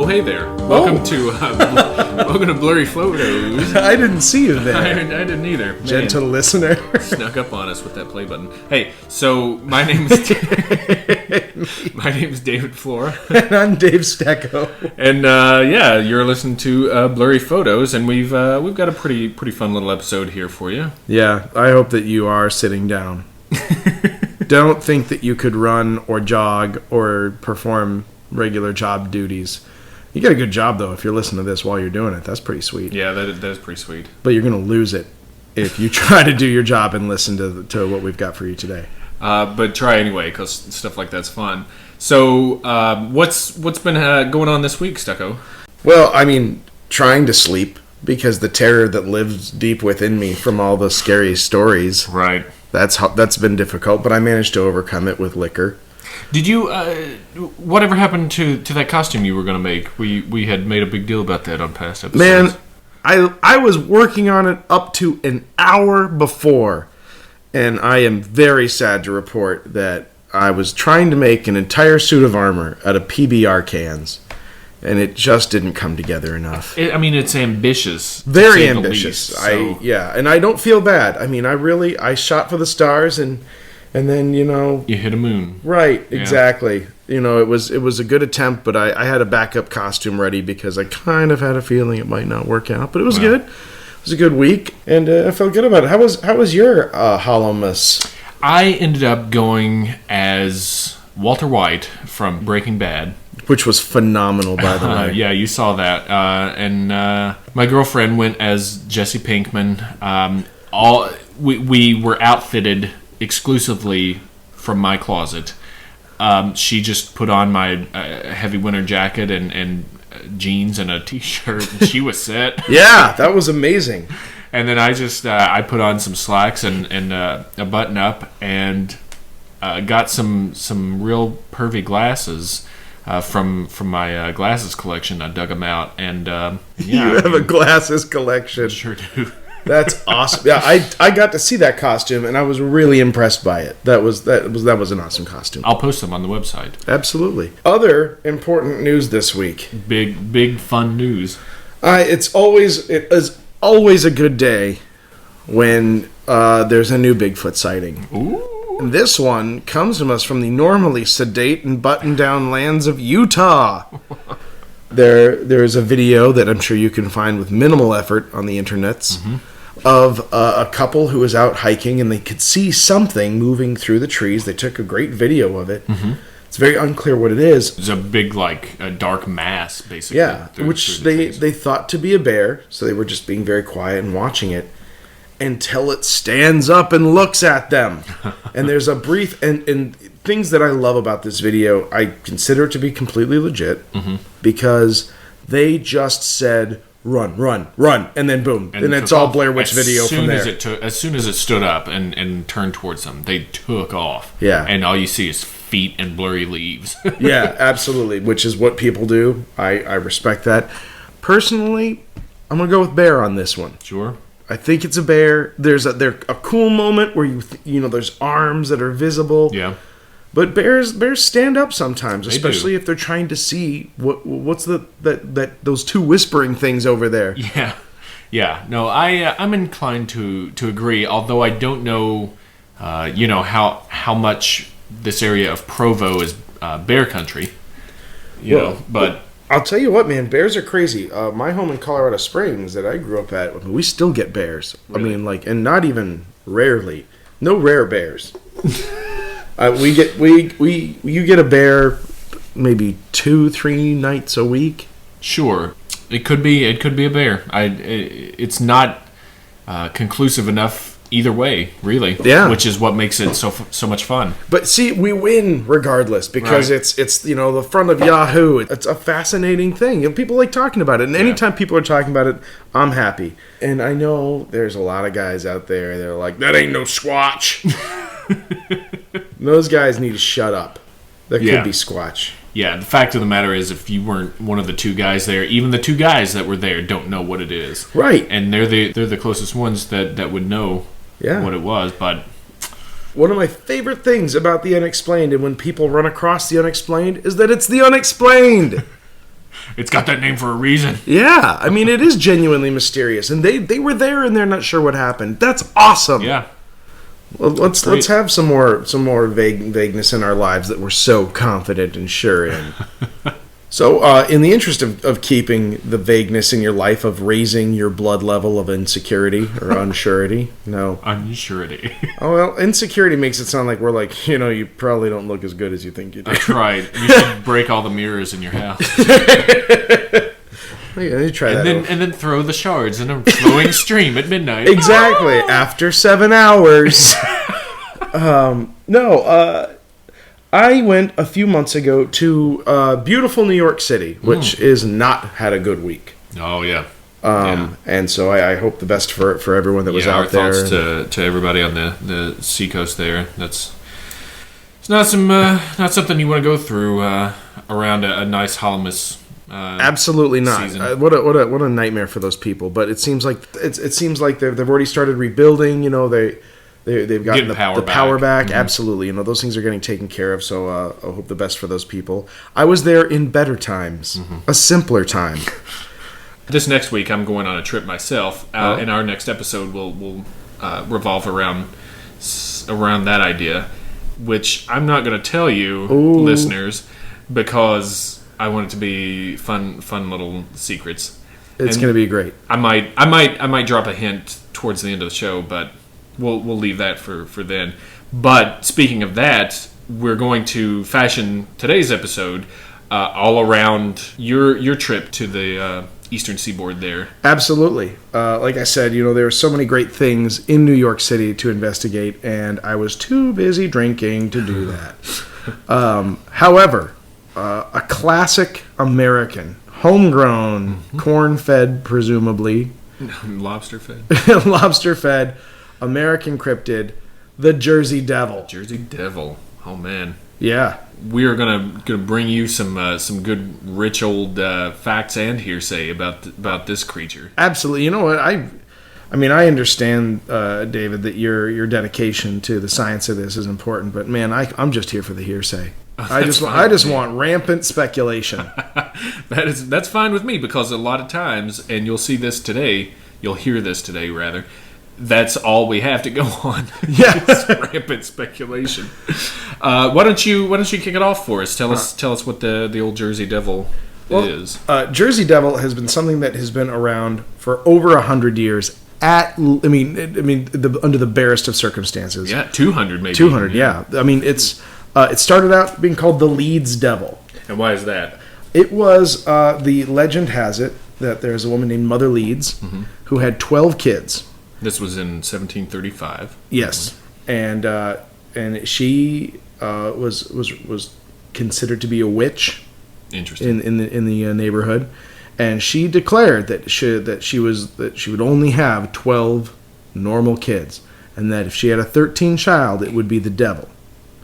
Oh, hey there. Welcome to Blurry Photos. I didn't see you there. I didn't either. Man, gentle listener. Snuck up on us with that play button. Hey, so my name's David Flora. And I'm Dave Stecco. And you're listening to Blurry Photos, and we've got a pretty fun little episode here for you. Yeah, I hope that you are sitting down. Don't think that you could run or jog or perform regular job duties. You get a good job, though, if you're listening to this while you're doing it. That's pretty sweet. Yeah, that is pretty sweet. But you're going to lose it if you try to do your job and listen to what we've got for you today. But try anyway, because stuff like that's fun. So, what's been going on this week, Stecco? Well, I mean, trying to sleep, because the terror that lives deep within me from all the scary stories. Right. That's been difficult, but I managed to overcome it with liquor. Did you? Whatever happened to that costume you were going to make? We had made a big deal about that on past episodes. Man, I was working on it up to an hour before, and I am very sad to report that I was trying to make an entire suit of armor out of PBR cans, and it just didn't come together enough. It's ambitious. Very ambitious. Least, so. And I don't feel bad. I mean, I shot for the stars, and then, you hit a moon. Right, exactly. Yeah. It was a good attempt, but I had a backup costume ready because I kind of had a feeling it might not work out. But it was good. It was a good week, and I felt good about it. How was your Hallowmas? I ended up going as Walter White from Breaking Bad. Which was phenomenal, by the way. Yeah, you saw that. And my girlfriend went as Jesse Pinkman. We were outfitted exclusively from my closet. She just put on my heavy winter jacket and jeans and a t-shirt, and she was set. Yeah, that was amazing. And then I just I put on some slacks and a button up and got some real pervy glasses from my glasses collection. I dug them out, and you have a glasses collection. I sure do. That's awesome. Yeah, I got to see that costume, and I was really impressed by it. That was an awesome costume. I'll post them on the website. Absolutely. Other important news this week. Big fun news. It is always a good day when there's a new Bigfoot sighting. Ooh. And this one comes from us from the normally sedate and buttoned-down lands of Utah. There is a video that I'm sure you can find with minimal effort on the internets of a couple who was out hiking, and they could see something moving through the trees. They took a great video of it. Mm-hmm. It's very unclear what it is. It's a big, a dark mass, basically. Yeah, which they thought to be a bear, so they were just being very quiet and watching it until it stands up and looks at them. And there's a brief... and things that I love about this video, I consider it to be completely legit, because they just said, run, run, run, and then boom. And it's all Blair Witch video from there. As soon as it stood up and turned towards them, they took off. Yeah. And all you see is feet and blurry leaves. Yeah, absolutely, which is what people do. I respect that. Personally, I'm going to go with bear on this one. Sure. I think it's a bear. There's a cool moment where there's arms that are visible. Yeah. But bears stand up sometimes, especially if they're trying to see what's those two whispering things over there. Yeah. No, I'm inclined to agree. Although I don't know, how much this area of Provo is bear country. But I'll tell you what, man, bears are crazy. My home in Colorado Springs that I grew up at, we still get bears. Really? I mean, and not even rarely. No rare bears. You get a bear maybe 2-3 nights a week. Sure, it could be a bear. It's not conclusive enough either way, really. Yeah, which is what makes it so much fun. But see, we win regardless because it's the front of Yahoo. It's a fascinating thing. People like talking about it, and anytime people are talking about it, I'm happy. And I know there's a lot of guys out there that are like, that ain't no Squatch. Those guys need to shut up. That could be Squatch. Yeah, the fact of the matter is, if you weren't one of the two guys there, even the two guys that were there don't know what it is. Right. And they're the closest ones that would know what it was. But one of my favorite things about the unexplained, and when people run across the unexplained, is that it's the unexplained. It's got that name for a reason. Yeah, I mean, it is genuinely mysterious, and they were there and they're not sure what happened. That's awesome. Yeah. Well, let's have some more vagueness in our lives that we're so confident and sure in. So, in the interest of keeping the vagueness in your life, of raising your blood level of insecurity or unsurety, no. Unsurety. Oh, well, insecurity makes it sound like we're like, you probably don't look as good as you think you do. That's right. You should break all the mirrors in your house. You try that. And then throw the shards in a flowing stream at midnight. Exactly. After 7 hours. I went a few months ago to beautiful New York City, which is not had a good week. Oh, yeah. And so I hope the best for everyone that was out there. Our thoughts to everybody on the seacoast there. It's not something you want to go through around a nice Halloween. Absolutely not. What a nightmare for those people. But it seems like they've already started rebuilding. They've gotten the power back. Mm-hmm. Absolutely. Those things are getting taken care of. So I hope the best for those people. I was there in better times, a simpler time. This next week, I'm going on a trip myself, and our next episode will revolve around that idea, which I'm not going to tell you, listeners, because I want it to be fun little secrets. It's going to be great. I might drop a hint towards the end of the show, but we'll leave that for then. But speaking of that, we're going to fashion today's episode all around your trip to the Eastern Seaboard there. Absolutely. Like I said, there are so many great things in New York City to investigate, and I was too busy drinking to do that. However, a classic American, homegrown, corn-fed, presumably. Lobster-fed. Lobster-fed, American cryptid, the Jersey Devil. Jersey Devil. Oh, man. Yeah. We are gonna bring you some good rich old facts and hearsay about this creature. Absolutely. You know what? I understand, David, that your dedication to the science of this is important, but man, I'm just here for the hearsay. I just want rampant speculation. That's fine with me, because a lot of times, and you'll hear this today rather. That's all we have to go on. Yeah, rampant speculation. Why don't you kick it off for us? Tell us what the old Jersey Devil is. Jersey Devil has been something that has been around for over 100 years. Under the barest of circumstances. Yeah, 200 maybe. 200. Yeah. It started out being called the Leeds Devil. And why is that? It was the legend has it that there's a woman named Mother Leeds who had 12 kids. This was in 1735. Yes, and she was considered to be a witch. Interesting. In the neighborhood, and she declared that she would only have 12 normal kids, and that if she had a 13th child, it would be the devil.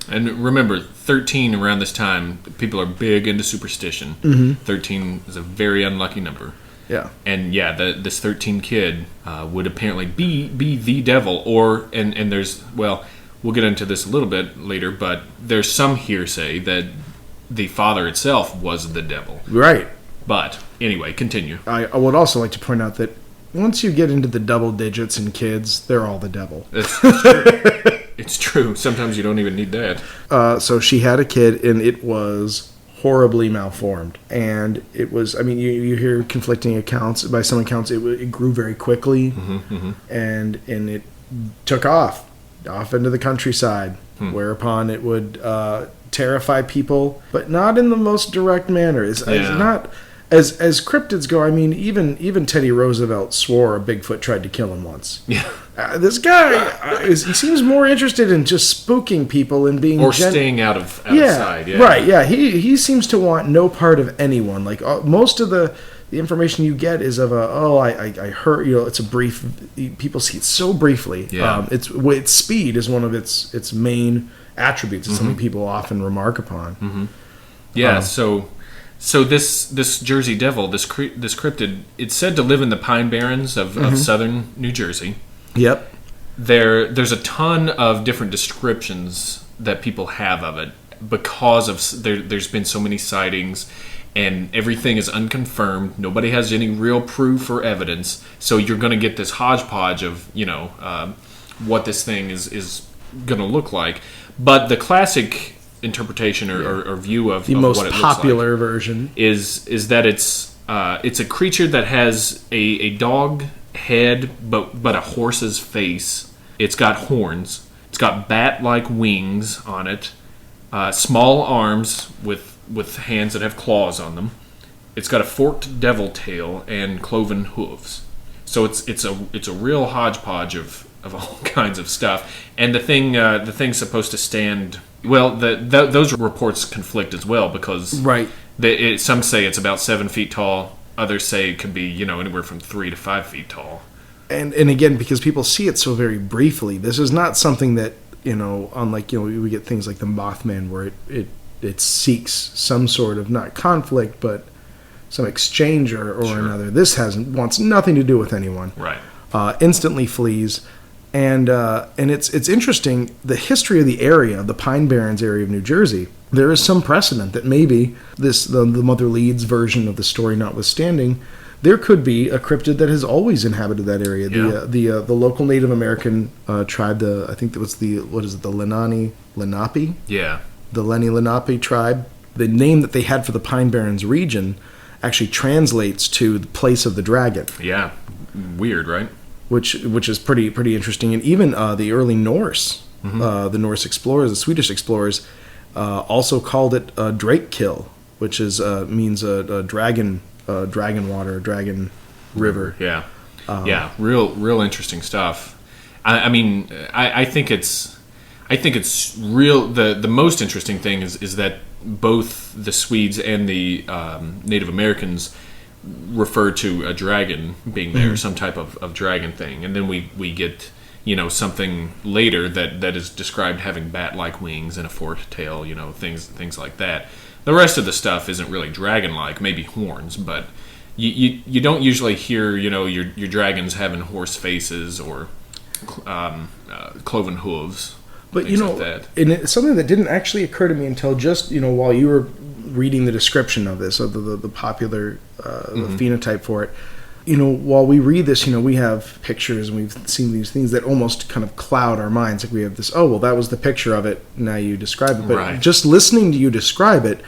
And remember, 13 around this time, people are big into superstition. 13 is a very unlucky number. Yeah. And this 13 kid would apparently be the devil, and there's, well, we'll get into this a little bit later, but there's some hearsay that the father itself was the devil. Right. But anyway, continue. I would also like to point out that once you get into the double digits in kids, they're all the devil. It's true. It's true. Sometimes you don't even need that. So she had a kid, and it was horribly malformed, and it was, you hear conflicting accounts. By some accounts it grew very quickly, and it took off into the countryside, whereupon it would terrify people, but not in the most direct manner. It's not as cryptids go. Even Teddy Roosevelt swore a Bigfoot tried to kill him once. Yeah. This guy, he seems more interested in just spooking people and being staying out of sight. Yeah, right. Yeah, he seems to want no part of anyone. Like most of the information you get is of I heard. It's a brief. People see it so briefly. Yeah. Its speed is one of its main attributes. It's something people often remark upon. Yeah. So this Jersey Devil, this cryptid, it's said to live in the Pine Barrens of southern New Jersey. Yep. There's a ton of different descriptions that people have of it because of there's been so many sightings, and everything is unconfirmed. Nobody has any real proof or evidence. So you're going to get this hodgepodge of, what this thing is going to look like. But the classic interpretation or view of the of most what it popular looks like version is that it's a creature that has a dog head, but a horse's face. It's got horns. It's got bat-like wings on it. Small arms with hands that have claws on them. It's got a forked devil tail and cloven hooves. So it's a real hodgepodge of all kinds of stuff. And the thing's supposed to stand. Well, those reports conflict as well because right. Some say it's about 7 feet tall. Others say it could be anywhere from 3 to 5 feet tall. And again, because people see it so very briefly, this is not something that unlike we get things like the Mothman where it seeks some sort of not conflict but some exchange or Sure. another. This wants nothing to do with anyone. Right. Instantly flees. And it's interesting, the history of the area, the Pine Barrens area of New Jersey, there is some precedent that maybe the Mother Leeds version of the story notwithstanding, there could be a cryptid that has always inhabited that area. Yeah. The local Native American tribe, I think that was the Lenape? Yeah. The Lenni Lenape tribe. The name that they had for the Pine Barrens region actually translates to the place of the dragon. Yeah. Weird, right? Which is pretty interesting, and even the early Norse, the Norse explorers, the Swedish explorers, also called it Drake Kill, which means a dragon water, dragon river. Yeah, real interesting stuff. I think it's real. The most interesting thing is that both the Swedes and the Native Americans refer to a dragon being there, some type of dragon thing, and then we get something later that is described having bat-like wings and a forked tail, things like that. The rest of the stuff isn't really dragon-like, maybe horns, but you don't usually hear your dragons having horse faces or cloven hooves. But like that. And it's something that didn't actually occur to me until just while you were reading the description of this, of the popular the phenotype for it. While we read this, we have pictures and we've seen these things that almost kind of cloud our minds. Like we have this, oh well, that was the picture of it. Now you describe it, but right. Just listening to you describe it,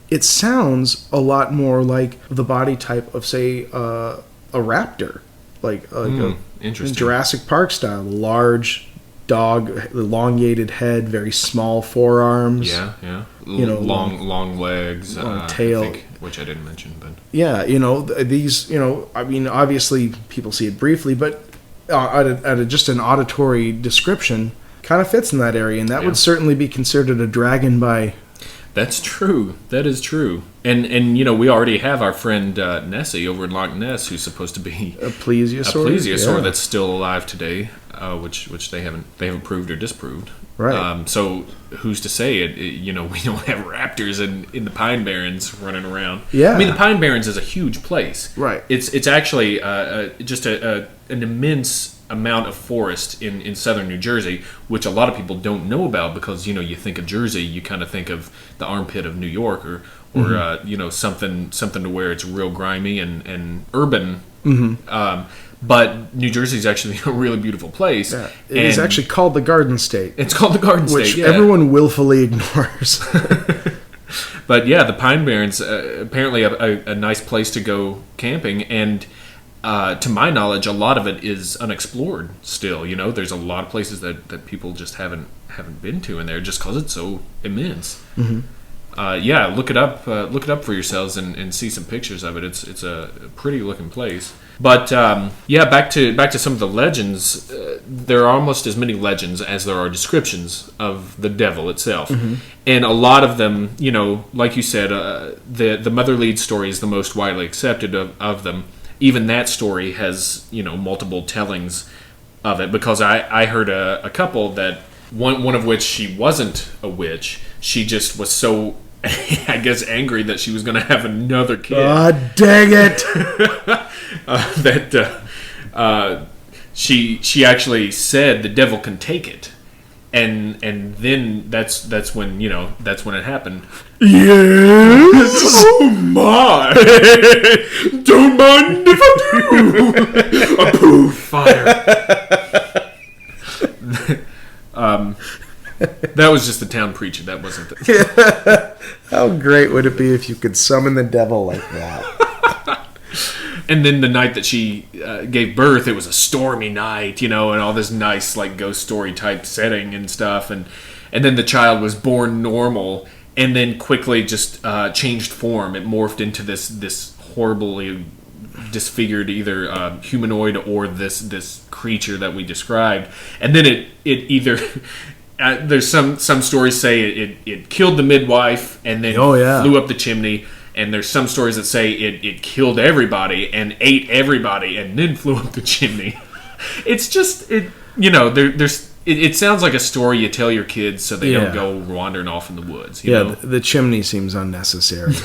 it sounds a lot more like the body type of, say, a raptor, like a Jurassic Park style, large dog, elongated head, very small forearms. Yeah. Long legs, long tail, I think, which I didn't mention, but yeah, these, obviously people see it briefly, but just an auditory description kind of fits in that area, and that would certainly be considered a dragon by. That's true. That is true. And we already have our friend Nessie over in Loch Ness, who's supposed to be a plesiosaur that's still alive today, which they haven't proved or disproved. Right. So who's to say it? We don't have raptors in the Pine Barrens running around. Yeah. The Pine Barrens is a huge place. Right. It's actually just an immense amount of forest in southern New Jersey, which a lot of people don't know about because you think of Jersey, you kind of think of the armpit of New York or something to where it's real grimy and urban. But New Jersey is actually a really beautiful place. Yeah. It is actually called the Garden State. It's called the Garden State, which everyone willfully ignores. But yeah, the Pine Barrens apparently a nice place to go camping, and to my knowledge, a lot of it is unexplored still. There's a lot of places that people just haven't been to in there just because it's so immense. Look it up for yourselves and see some pictures of it. It's a pretty looking place. But back to some of the legends. There are almost as many legends as there are descriptions of the devil itself, and a lot of them, like you said, the Mother Leeds story is the most widely accepted of them. Even that story has multiple tellings of it, because I heard a couple that one of which she wasn't a witch. She just was so I guess angry that she was going to have another kid. God dang it! She actually said the devil can take it, And then that's when that's when it happened. Yes. Oh my! Don't mind if I do. A poof fire. That was just the town preacher. That wasn't the. How great would it be if you could summon the devil like that? And then the night that she gave birth, it was a stormy night, and all this nice like ghost story type setting and stuff. And then the child was born normal, and then quickly just changed form. It morphed into this horribly disfigured either humanoid or this creature that we described. And then it either there's some stories say it killed the midwife and then flew up the chimney. And there's some stories that say it killed everybody and ate everybody and then flew up the chimney. It's just it sounds like a story you tell your kids so they don't go wandering off in the woods. You know? The chimney seems unnecessary.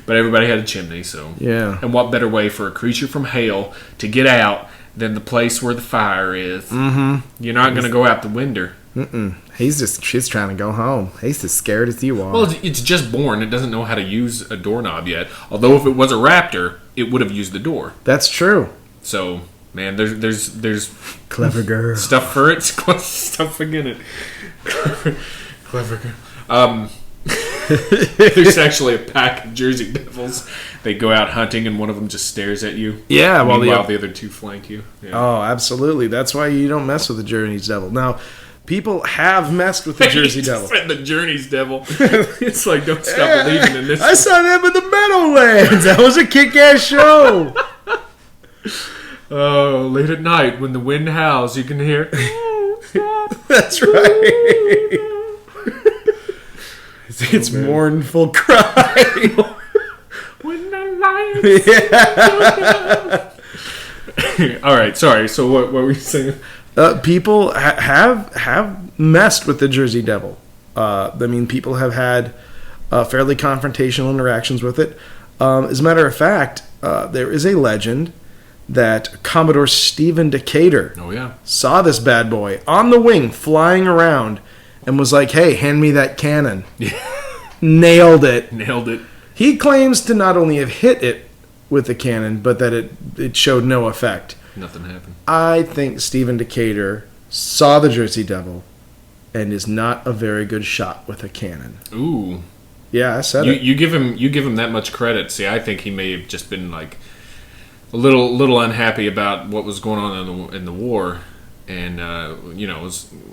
But everybody had a chimney, so yeah. And what better way for a creature from hell to get out than the place where the fire is? Mm-hmm. You're not going to go out the window. Mm-mm. She's trying to go home. He's as scared as you are. Well, it's just born. It doesn't know how to use a doorknob yet. Although if it was a raptor, it would have used the door. That's true. So, man, there's clever girl stuff for it. Stuff again it. Clever girl. There's actually a pack of Jersey Devils. They go out hunting, and one of them just stares at you. Yeah, while the other two flank you. Yeah. Oh, absolutely. That's why you don't mess with the Jersey Devil. Now, people have messed with the Jersey Devil. The Journey's Devil. It's like, don't stop believing in this. I saw them in the Meadowlands. That was a kick-ass show. Oh, late at night when the wind howls, you can hear. Oh, stop. That's right. It's mournful cry. When the lights. Yeah. All right. Sorry. So what were you saying? People have messed with the Jersey Devil. People have had fairly confrontational interactions with it. As a matter of fact, there is a legend that Commodore Stephen Decatur saw this bad boy on the wing flying around and was like, "Hey, hand me that cannon." Nailed it. He claims to not only have hit it with the cannon, but that it showed no effect. Nothing happened. I think Stephen Decatur saw the Jersey Devil and is not a very good shot with a cannon. Ooh. Yeah, I said it. You give him that much credit. See, I think he may have just been like a little unhappy about what was going on in the war, and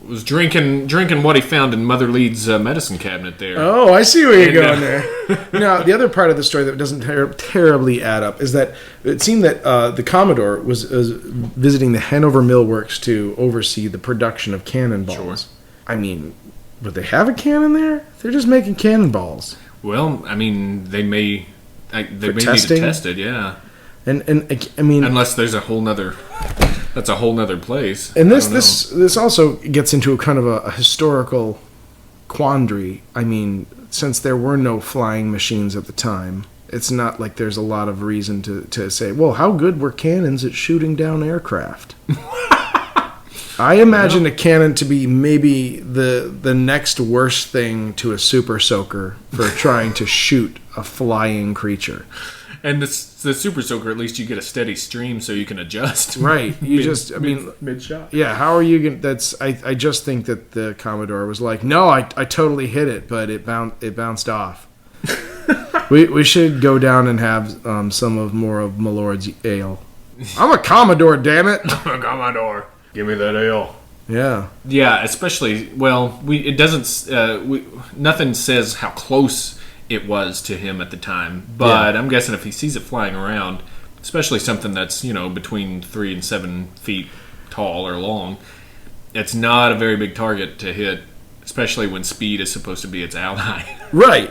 was drinking what he found in Mother Leeds' medicine cabinet there. Oh, I see where you're going there. Now, the other part of the story that doesn't terribly add up is that it seemed that the Commodore was visiting the Hanover Mill Works to oversee the production of cannonballs. Sure. I mean, would they have a cannon there? They're just making cannonballs. Well, I mean, they may need to test it, yeah. And I mean, unless there's a whole nother place. And this also gets into a kind of a historical quandary. I mean, since there were no flying machines at the time, it's not like there's a lot of reason to say, well, how good were cannons at shooting down aircraft? I imagine a cannon to be maybe the next worst thing to a super soaker for trying to shoot a flying creature. And the super soaker, at least you get a steady stream so you can adjust. Right. Mid shot. Yeah. How are you going? I just think that the Commodore was like, no, I totally hit it, but it bounced off. we should go down and have more of Milord's ale. I'm a Commodore, damn it. I'm a Commodore. Give me that ale. Yeah. Yeah. Especially, it doesn't. Nothing says how close it was to him at the time, but I'm guessing if he sees it flying around, especially something that's between 3 and 7 feet tall or long, it's not a very big target to hit, especially when speed is supposed to be its ally. Right.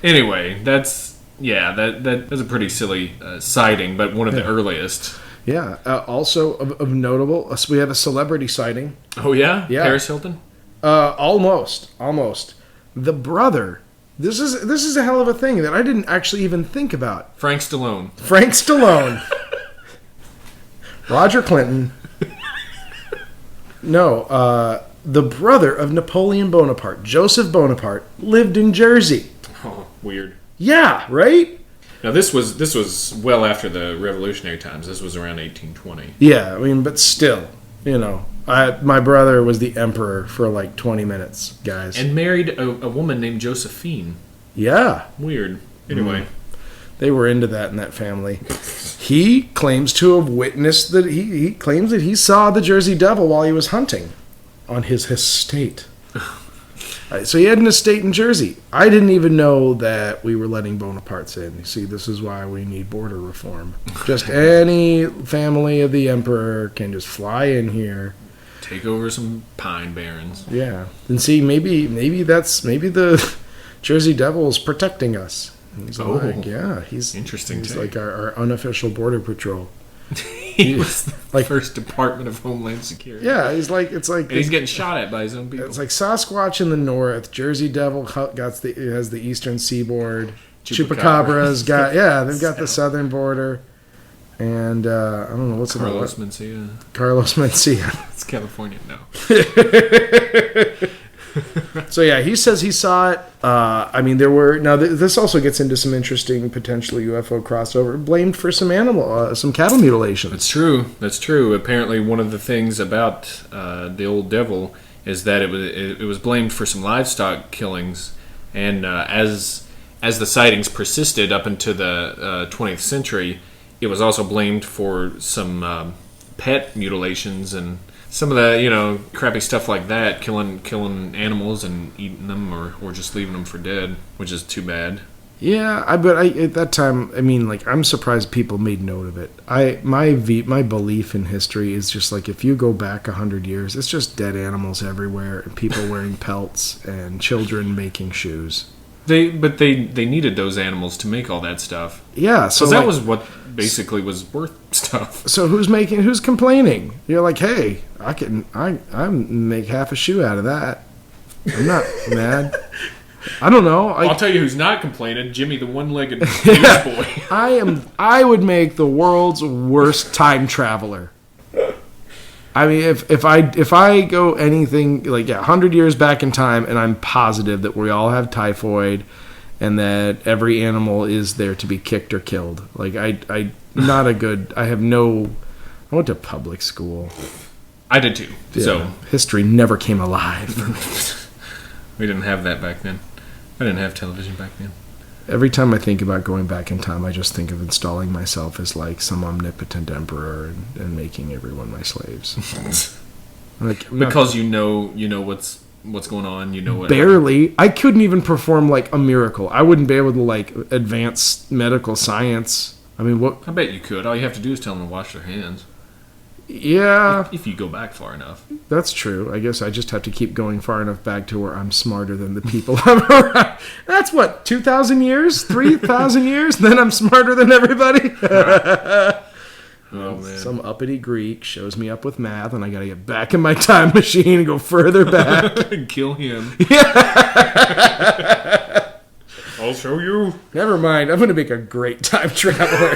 Anyway, that's a pretty silly sighting, but one of the earliest. Yeah. Also of notable, we have a celebrity sighting. Oh yeah, yeah. Paris Hilton. Almost. The brother. This is a hell of a thing that I didn't actually even think about. Frank Stallone. Roger Clinton. No, the brother of Napoleon Bonaparte, Joseph Bonaparte, lived in Jersey. Oh, weird. Yeah, right? Now this was well after the Revolutionary times. This was around 1820. Yeah, I mean, but still, my brother was the emperor for like 20 minutes, guys. And married a woman named Josephine. Yeah. Weird. Anyway. They were into that in that family. He claims to have witnessed that he claims that he saw the Jersey Devil while he was hunting on his estate. So he had an estate in Jersey. I didn't even know that we were letting Bonapartes in. You see, this is why we need border reform. Just any family of the emperor can just fly in here, take over some Pine Barrens. Yeah, and see, maybe the Jersey Devil is protecting us. He's he's interesting. He's like our unofficial border patrol. He was the like first Department of Homeland Security. Yeah, he's like and he's getting shot at by his own people. It's like Sasquatch in the north, Jersey Devil has the eastern seaboard, Chupacabra's got they've got the southern border, and I don't know what's Carlos Mencia. Carlos Mencia. It's California now. So yeah, he says he saw it. I mean, there were this also gets into some interesting potential UFO crossover. Blamed for some some cattle mutilation. That's true. Apparently, one of the things about the old devil is that it was blamed for some livestock killings, and as the sightings persisted up into the 20th century, it was also blamed for some pet mutilations and some of the crappy stuff like that, killing animals and eating them or just leaving them for dead, which is too bad. Yeah, but at that time, I mean, like, I'm surprised people made note of it. My belief in history is just like, if you go back 100 years, it's just dead animals everywhere and people wearing pelts and children making shoes. They needed those animals to make all that stuff. Yeah, so that was what basically was worth stuff. So who's complaining? You're like, hey, I make half a shoe out of that. I'm not mad. I don't know. I'll tell you who's not complaining. Jimmy, the one-legged newsboy. I would make the world's worst time traveler. I mean, if I go anything like 100 years back in time, and I'm positive that we all have typhoid, and that every animal is there to be kicked or killed. Like I went to public school. I did too. Yeah, so history never came alive. We didn't have that back then. I didn't have television back then. Every time I think about going back in time, I just think of installing myself as like some omnipotent emperor and making everyone my slaves. Because you know what's going on. You know what? Barely. I couldn't even perform like a miracle. I wouldn't be able to like advance medical science. I mean, what? I bet you could. All you have to do is tell them to wash their hands. Yeah. If you go back far enough. That's true. I guess I just have to keep going far enough back to where I'm smarter than the people I'm around. That's what, 2,000 years? 3,000 years? Then I'm smarter than everybody? Oh, man. Some uppity Greek shows me up with math, and I got to get back in my time machine and go further back. And kill him. Yeah. I'll show you. Never mind. I'm going to make a great time traveler.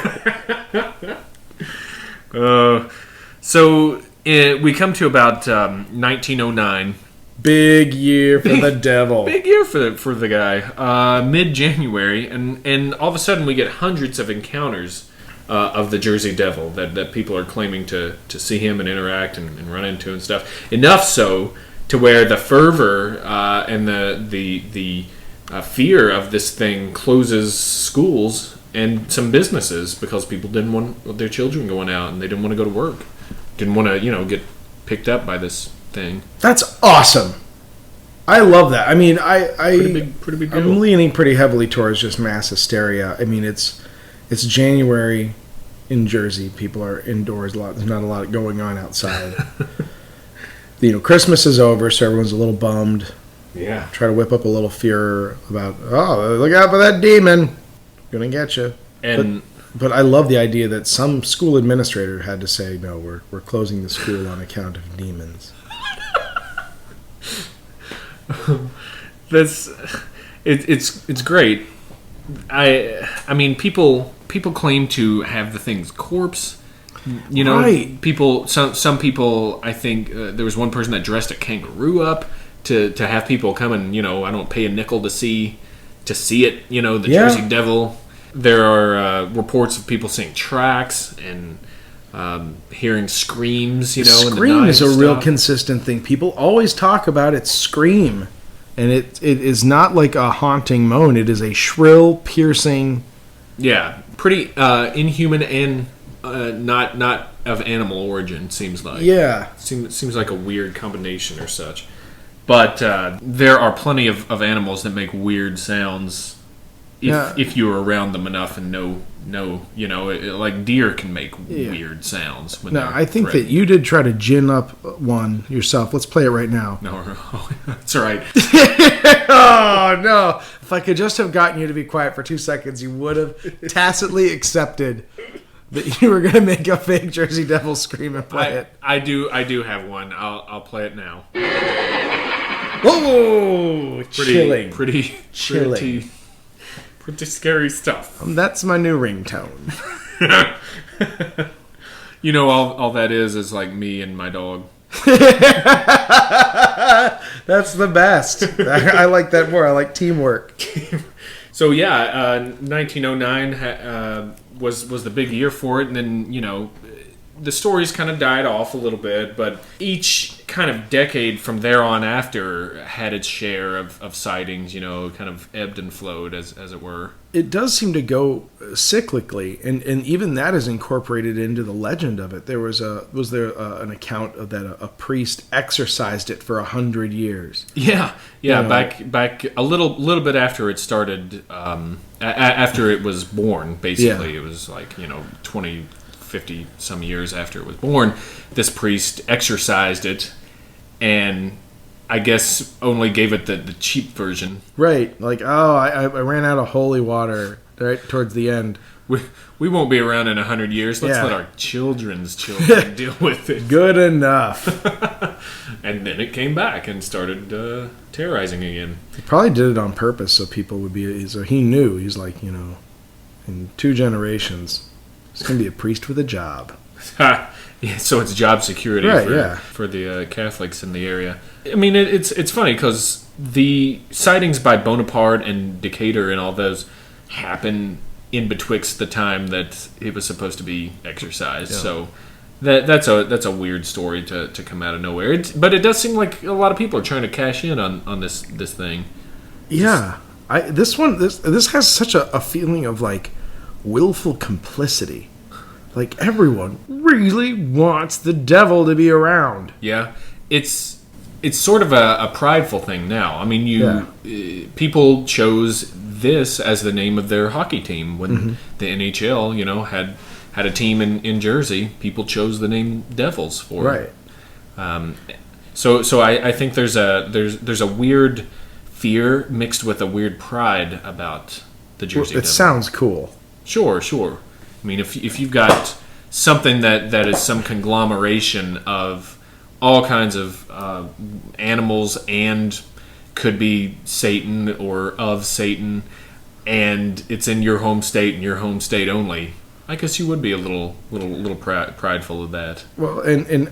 So we come to about 1909. Big year for the devil. Big year for the guy. Mid-January, and all of a sudden we get hundreds of encounters of the Jersey Devil that people are claiming to see him and interact and run into and stuff. Enough so to where the fervor and the fear of this thing closes schools and some businesses because people didn't want their children going out and they didn't want to go to work. Didn't want to, get picked up by this thing. That's awesome. I love that. I mean, pretty big deal. I'm leaning pretty heavily towards just mass hysteria. I mean, it's January in Jersey. People are indoors a lot. There's not a lot going on outside. Christmas is over, so everyone's a little bummed. Yeah. Try to whip up a little fear about, look out for that demon. Gonna get you. But I love the idea that some school administrator had to say, no, we're closing the school on account of demons. It's great. I mean, people claim to have the thing's corpse, You know, Right. people. Some people. I think there was one person that dressed a kangaroo up to have people come and I don't pay a nickel to see it. The Jersey Devil. There are reports of people seeing tracks and hearing screams. Scream in the night is a and real stuff. consistent thing. People always talk about it. Scream, and it is not like a haunting moan. It is a shrill, piercing. Yeah, pretty inhuman and not of animal origin. Seems like seems like a weird combination or such. But there are plenty of animals that make weird sounds if you're around them enough and know like deer can make weird sounds. When I think that you did try to gin up one yourself. Let's play it right now. No, that's right. Oh no! If I could just have gotten you to be quiet for 2 seconds, you would have tacitly accepted that you were going to make a fake Jersey Devil scream and play it. I do have one. I'll play it now. Whoa! Chilling. Pretty Chilling. Pretty scary stuff. That's my new ringtone. All that is like me and my dog. That's the best. I like that more. I like teamwork. So 1909 was the big year for it, and then the stories kind of died off a little bit, but each kind of decade from there on after had its share of sightings, kind of ebbed and flowed as it were. It does seem to go cyclically, and even that is incorporated into the legend of it. There was there an account of that a priest exorcised it for 100 years. Yeah, back a little bit after it started, after it was born. Basically, It was like 20, 50 some years after it was born. This priest exorcised it, and I guess only gave it the cheap version. Right, like I ran out of holy water right towards the end. We won't be around in 100 years. Let's let our children's children deal with it. Good enough. And then it came back and started terrorizing again. He probably did it on purpose so people would be. So he knew. He's like, in 2 generations, he's gonna be a priest with a job. Yeah, so it's job security for the Catholics in the area. I mean, it's funny because the sightings by Bonaparte and Decatur and all those happen in betwixt the time that it was supposed to be exercised. Yeah. So that's a weird story to come out of nowhere. But it does seem like a lot of people are trying to cash in on this thing. Yeah, this has such a feeling of like willful complicity. Like everyone really wants the devil to be around. Yeah, it's sort of a prideful thing now. I mean, people chose this as the name of their hockey team when the NHL, had a team in Jersey. People chose the name Devils for it. So I think there's a weird fear mixed with a weird pride about the Jersey Devil. It sounds cool. Sure. I mean, if you've got something that is some conglomeration of all kinds of animals and could be Satan or of Satan, and it's in your home state and your home state only, I guess you would be a little prideful of that. Well, and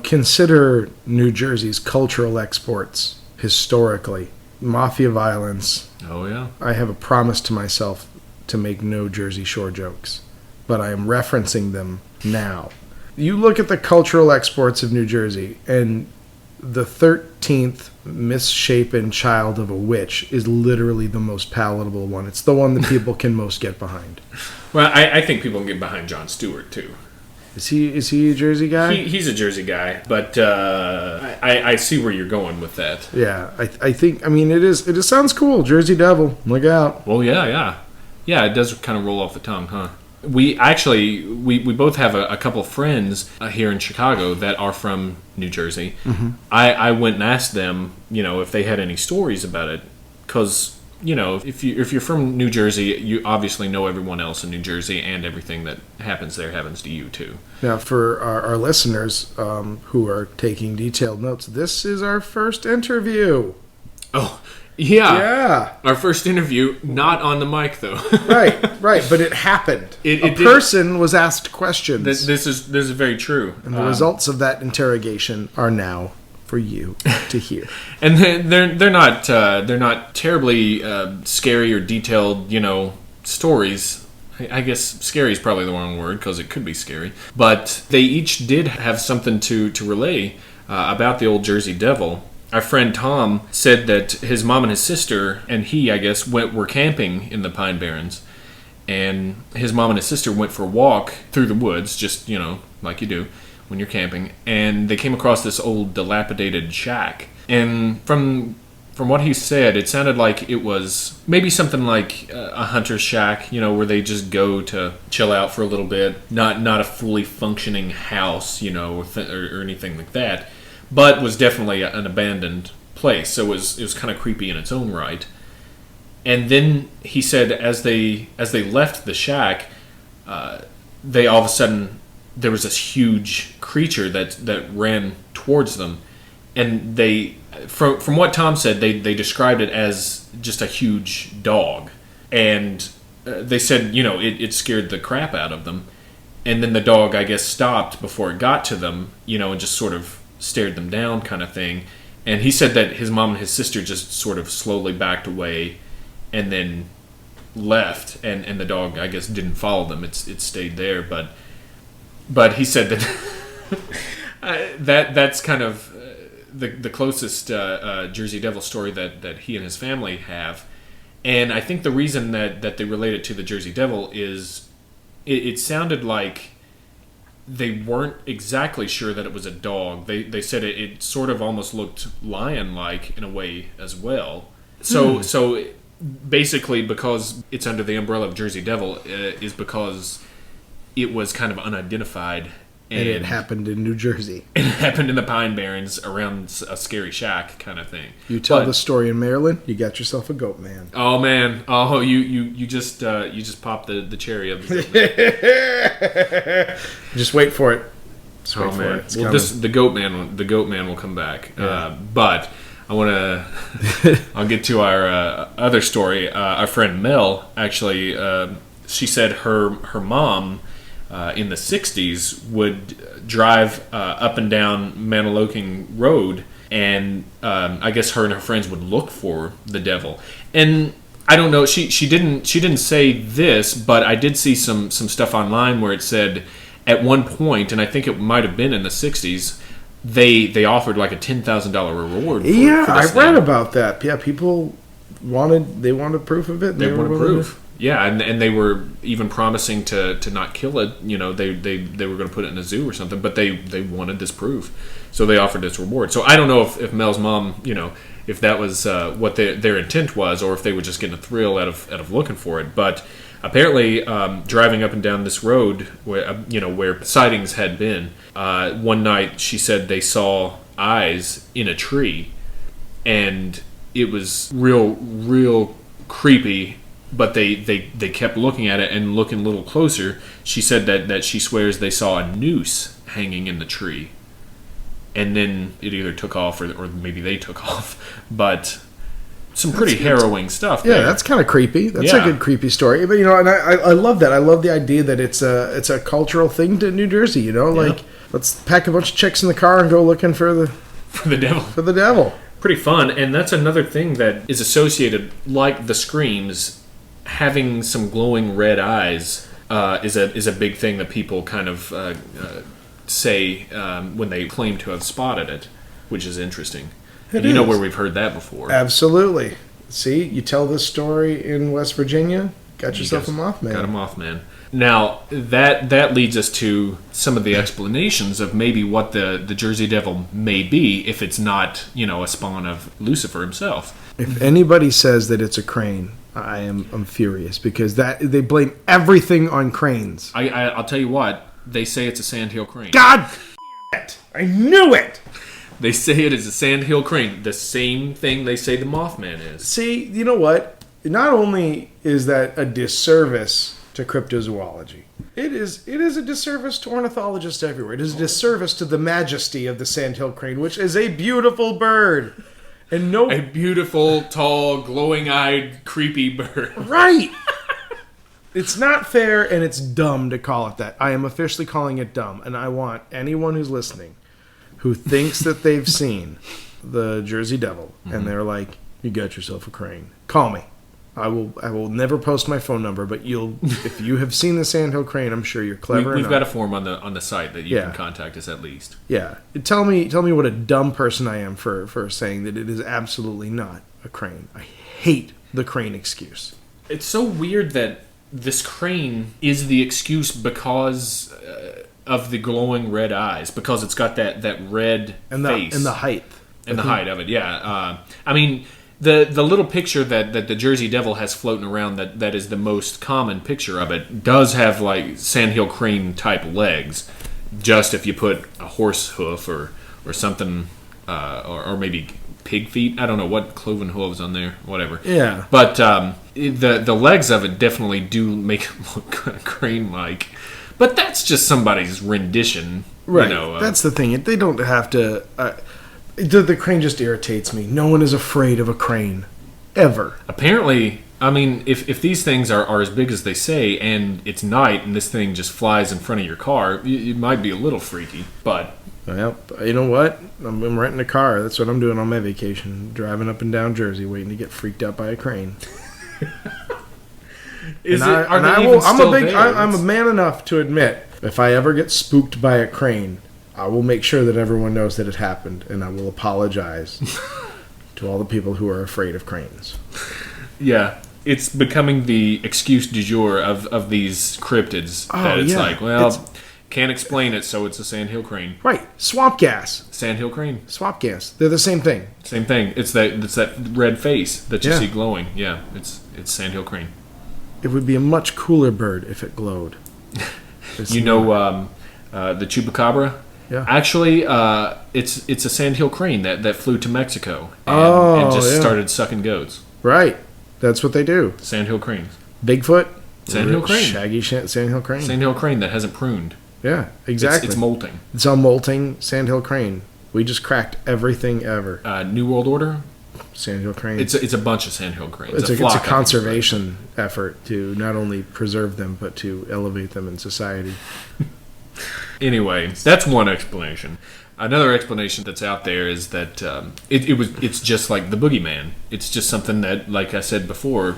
consider New Jersey's cultural exports historically. Mafia violence. Oh, yeah. I have a promise to myself to make no Jersey Shore jokes, but I am referencing them now. You look at the cultural exports of New Jersey, and the 13th misshapen child of a witch is literally the most palatable one. It's the one that people can most get behind. Well, I think people can get behind Jon Stewart, too. Is he a Jersey guy? He's a Jersey guy, but I see where you're going with that. Yeah, I think, it sounds cool. Jersey Devil, look out. Well, yeah. Yeah, it does kind of roll off the tongue, huh? We both have a couple of friends here in Chicago that are from New Jersey. Mm-hmm. I went and asked them, if they had any stories about it, because if you're from New Jersey, you obviously know everyone else in New Jersey, and everything that happens there happens to you too. Now, for our listeners who are taking detailed notes, this is our first interview. Oh, Yeah. Our first interview, not on the mic though. right. But it happened. A person was asked questions. This is very true. And the results of that interrogation are now for you to hear. And they're not terribly scary or detailed, stories. I guess scary is probably the wrong word because it could be scary. But they each did have something to relay about the old Jersey Devil. Our friend Tom said that his mom and his sister and he, I guess, were camping in the Pine Barrens. And his mom and his sister went for a walk through the woods, just, like you do when you're camping. And they came across this old dilapidated shack. And from what he said, it sounded like it was maybe something like a hunter's shack, where they just go to chill out for a little bit. Not a fully functioning house, or anything like that, but was definitely an abandoned place. So it was kind of creepy in its own right. And then he said, as they left the shack, they all of a sudden there was this huge creature that ran towards them, and they. From what Tom said, they described it as just a huge dog. And they said, it scared the crap out of them. And then the dog, I guess, stopped before it got to them, and just sort of stared them down kind of thing. And he said that his mom and his sister just sort of slowly backed away and then left. And the dog, I guess, didn't follow them. It stayed there. But he said that that's kind of... the closest Jersey Devil story that he and his family have. And I think the reason that they relate it to the Jersey Devil is it sounded like they weren't exactly sure that it was a dog. They said it sort of almost looked lion-like in a way as well. So basically, because it's under the umbrella of Jersey Devil, is because it was kind of unidentified. And it happened in New Jersey. It happened in the Pine Barrens around a scary shack kind of thing. You tell the story in Maryland, you got yourself a goat man. Oh man! Oh, you just popped the cherry of the Just wait for it. Just wait for it. Well, the goat man will come back. Yeah. But I want to. I'll get to our other story. Our friend Mel actually. She said her mom. In the 60s would drive up and down Maniloking Road, and I guess her and her friends would look for the devil. And I don't know, she didn't say this, but I did see some stuff online where it said at one point, and I think it might have been in the 60s, they offered like a $10,000 reward for I read about that. Yeah, people wanted proof of it. They wanted proof. Yeah, and they were even promising to not kill it. They were going to put it in a zoo or something, but they wanted this proof, so they offered this reward. So I don't know if Mel's mom, if that was what their intent was, or if they were just getting a thrill out of looking for it. But apparently, driving up and down this road where sightings had been, one night she said they saw eyes in a tree, and it was real creepy. But they kept looking at it and looking a little closer. She said that she swears they saw a noose hanging in the tree. And then it either took off or maybe they took off. But some pretty harrowing stuff. Yeah, there. That's kind of creepy. That's a good creepy story. But, and I love that. I love the idea that it's a cultural thing to New Jersey, Like, let's pack a bunch of chicks in the car and go looking for the devil. For the devil. Pretty fun. And that's another thing that is associated, like the screams. Having some glowing red eyes is a big thing that people kind of say when they claim to have spotted it, which is interesting. And you know where we've heard that before. Absolutely. See, you tell this story in West Virginia, got yourself a Mothman. Got a Mothman. Now, that leads us to some of the explanations of maybe what the Jersey Devil may be if it's not, a spawn of Lucifer himself. If anybody says that it's a crane, I'm furious because they blame everything on cranes. I'll tell you what, they say it's a sandhill crane. God damn it! I knew it! They say it is a sandhill crane. The same thing they say the Mothman is. See, you know what? Not only is that a disservice to cryptozoology, it is a disservice to ornithologists everywhere. It is a disservice to the majesty of the sandhill crane, which is a beautiful bird. And a beautiful, tall, glowing-eyed, creepy bird. Right. It's not fair, and it's dumb to call it that. I am officially calling it dumb, and I want anyone who's listening who thinks that they've seen the Jersey Devil, and they're like, "You got yourself a crane." Call me. I will never post my phone number, but if you have seen the Sandhill Crane, I'm sure you're clever. We've got a form on the site that you can contact us at least. Yeah, tell me what a dumb person I am for saying that it is absolutely not a crane. I hate the crane excuse. It's so weird that this crane is the excuse because of the glowing red eyes, because it's got that red face and the height and the height of it. Yeah, I mean. The little picture that the Jersey Devil has floating around that is the most common picture of it does have like Sandhill Crane type legs. Just if you put a horse hoof or something or maybe pig feet. I don't know what cloven hooves on there. Whatever. Yeah. But the legs of it definitely do make it look kind of crane-like. But that's just somebody's rendition. Right. You know, that's the thing. They don't have to. The crane just irritates me. No one is afraid of a crane. Ever. Apparently, I mean, if these things are as big as they say, and it's night, and this thing just flies in front of your car, it might be a little freaky, but... Well, you know what? I'm renting a car. That's what I'm doing on my vacation. Driving up and down Jersey, waiting to get freaked out by a crane. I'm a man enough to admit, if I ever get spooked by a crane, I will make sure that everyone knows that it happened, and I will apologize to all the people who are afraid of cranes. Yeah, it's becoming the excuse du jour of these cryptids. Can't explain it, so it's a sandhill crane. Right, swamp gas. Sandhill crane. Swamp gas. They're the same thing. Same thing. It's that red face that you see glowing. Yeah, it's sandhill crane. It would be a much cooler bird if it glowed. The chupacabra. Yeah. Actually, it's a sandhill crane that flew to Mexico and just started sucking goats. Right. That's what they do. Sandhill cranes. Bigfoot. Sandhill crane. Shaggy sandhill crane. Sandhill crane that hasn't pruned. Yeah, exactly. It's molting. It's a molting sandhill crane. We just cracked everything ever. New World Order. Sandhill crane. It's a bunch of sandhill cranes. It's a conservation effort to not only preserve them but to elevate them in society. Anyway, that's one explanation. Another explanation that's out there is that it's just like the boogeyman. It's just something that, like I said before,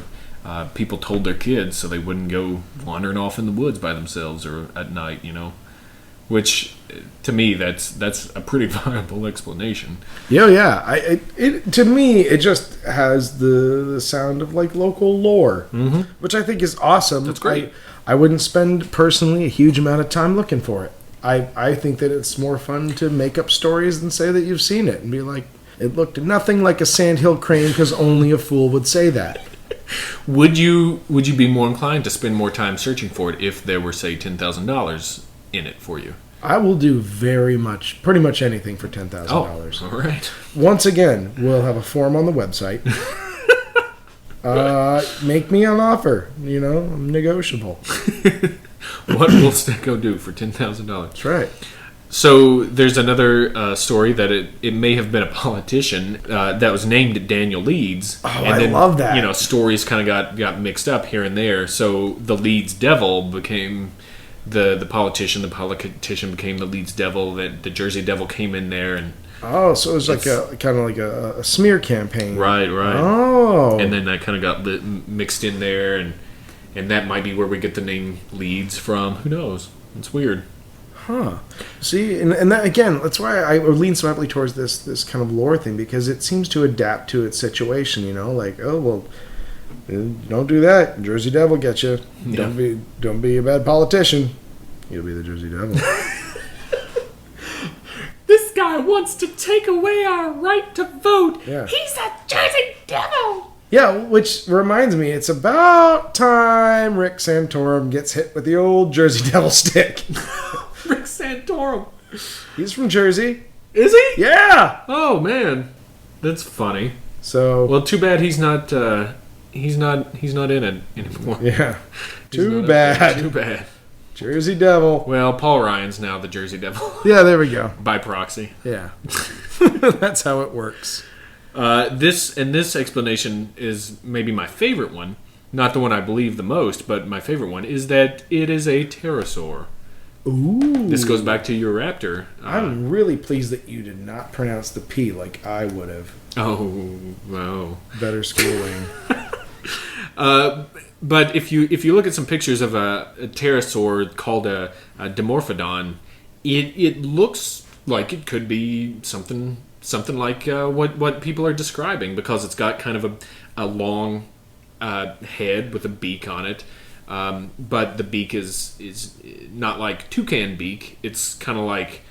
people told their kids so they wouldn't go wandering off in the woods by themselves or at night, you know. Which, to me, that's a pretty viable explanation. Yeah. To me, it just has the sound of like local lore, which I think is awesome. That's great. I wouldn't spend personally a huge amount of time looking for it. I think that it's more fun to make up stories than say that you've seen it and be like, it looked nothing like a sandhill crane because only a fool would say that. Would you be more inclined to spend more time searching for it if there were, say, $10,000 in it for you? I will do pretty much anything for $10,000. Oh, all right. Once again, we'll have a form on the website. Make me an offer. You know, I'm negotiable. What will Stecco do for $10,000? That's right. So there's another story that it may have been a politician that was named Daniel Leeds. Oh, and I love that. You know, stories kind of got mixed up here and there. So the Leeds Devil became the politician. The politician became the Leeds Devil. The Jersey Devil came in there and. Oh, so it was like a smear campaign. Right. Oh. And then that kind of got mixed in there, and that might be where we get the name Leeds from. Who knows? It's weird. Huh. See, and that, again, that's why I lean so heavily towards this kind of lore thing, because it seems to adapt to its situation, you know? Like, oh, well, don't do that. Jersey Devil get you. Yeah. Don't be a bad politician. You'll be the Jersey Devil. This guy wants to take away our right to vote. Yeah. He's a Jersey Devil. Yeah, which reminds me, it's about time Rick Santorum gets hit with the old Jersey Devil stick. Rick Santorum. He's from Jersey. Is he? Yeah. Oh man, that's funny. So well, too bad he's not in it anymore. Yeah. Too bad. Too bad. Jersey Devil. Well, Paul Ryan's now the Jersey Devil. Yeah, there we go. By proxy. Yeah. That's how it works. This explanation is maybe my favorite one. Not the one I believe the most, but my favorite one is that it is a pterosaur. Ooh. This goes back to your raptor. I'm really pleased that you did not pronounce the P like I would have. Oh, wow. Better schooling. But if you look at some pictures of a pterosaur called a Dimorphodon, it looks like it could be something like what people are describing, because it's got kind of a long head with a beak on it. But the beak is not like toucan beak. It's kind of like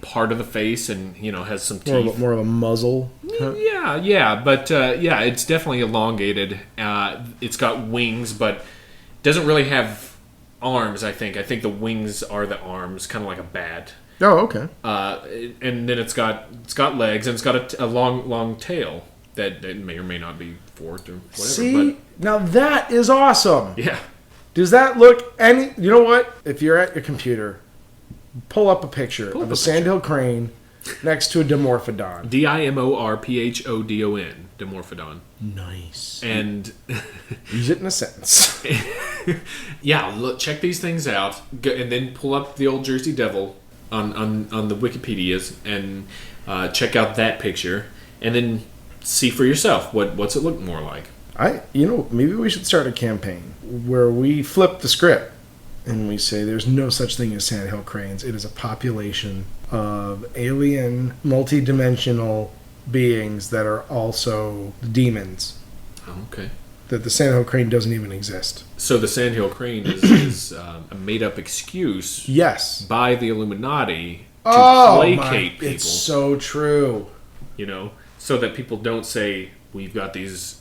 part of the face, and has some teeth. More of a muzzle. Yeah, but it's definitely elongated. It's got wings, but doesn't really have arms. I think the wings are the arms, kind of like a bat. Oh, okay. And then it's got legs, and it's got a long tail that may or may not be forked or whatever. See, now that is awesome. Yeah. Does that look any? You know what? If you're at your computer, pull up a picture of a sandhill crane next to a Dimorphodon. Dimorphodon. Dimorphodon. Nice. And use it in a sentence. Yeah, look, check these things out, and then pull up the old Jersey Devil on the Wikipedias and check out that picture, and then see for yourself what's it look more like. Maybe we should start a campaign where we flip the script and we say there's no such thing as sandhill cranes. It is a population of alien, multi-dimensional beings that are also demons. Oh, okay. That the sandhill crane doesn't even exist. So the sandhill crane is a made-up excuse, yes, by the Illuminati to placate people. It's so true. So that people don't say we've got these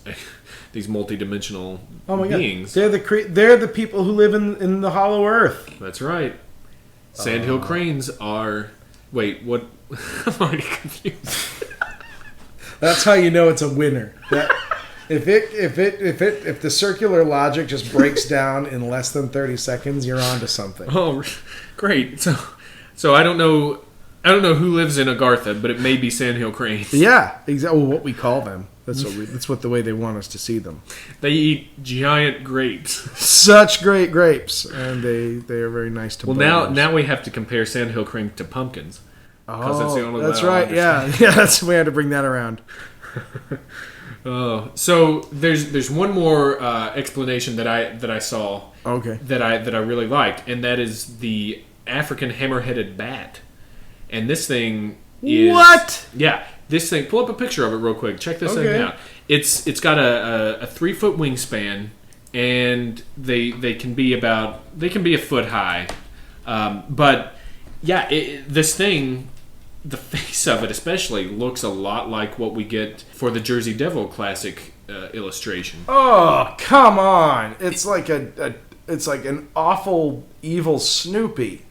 multi-dimensional beings. God. They're the people who live in the Hollow Earth. That's right. Sandhill cranes are. Wait, what? I'm already confused. That's how you know it's a winner. If the circular logic just breaks down in less than 30 seconds, you're onto something. Oh, great. So I don't know who lives in Agartha, but it may be sandhill cranes. Yeah, exactly. Well, what we call them. That's what the way they want us to see them. They eat giant grapes. Such great grapes, and they are very nice to. Well, now we have to compare sandhill crane to pumpkins. Oh, that's right. Yeah. That's we had to bring that around. So there's one more explanation that I saw. Okay. That I really liked, and that is the African hammer-headed bat. And this thing is what? Yeah, this thing. Pull up a picture of it real quick. Check this thing out. It's got a 3-foot wingspan, and they can be a foot high. But yeah, this thing, the face of it especially, looks a lot like what we get for the Jersey Devil classic illustration. Oh, come on! It's like it's like an awful evil Snoopy.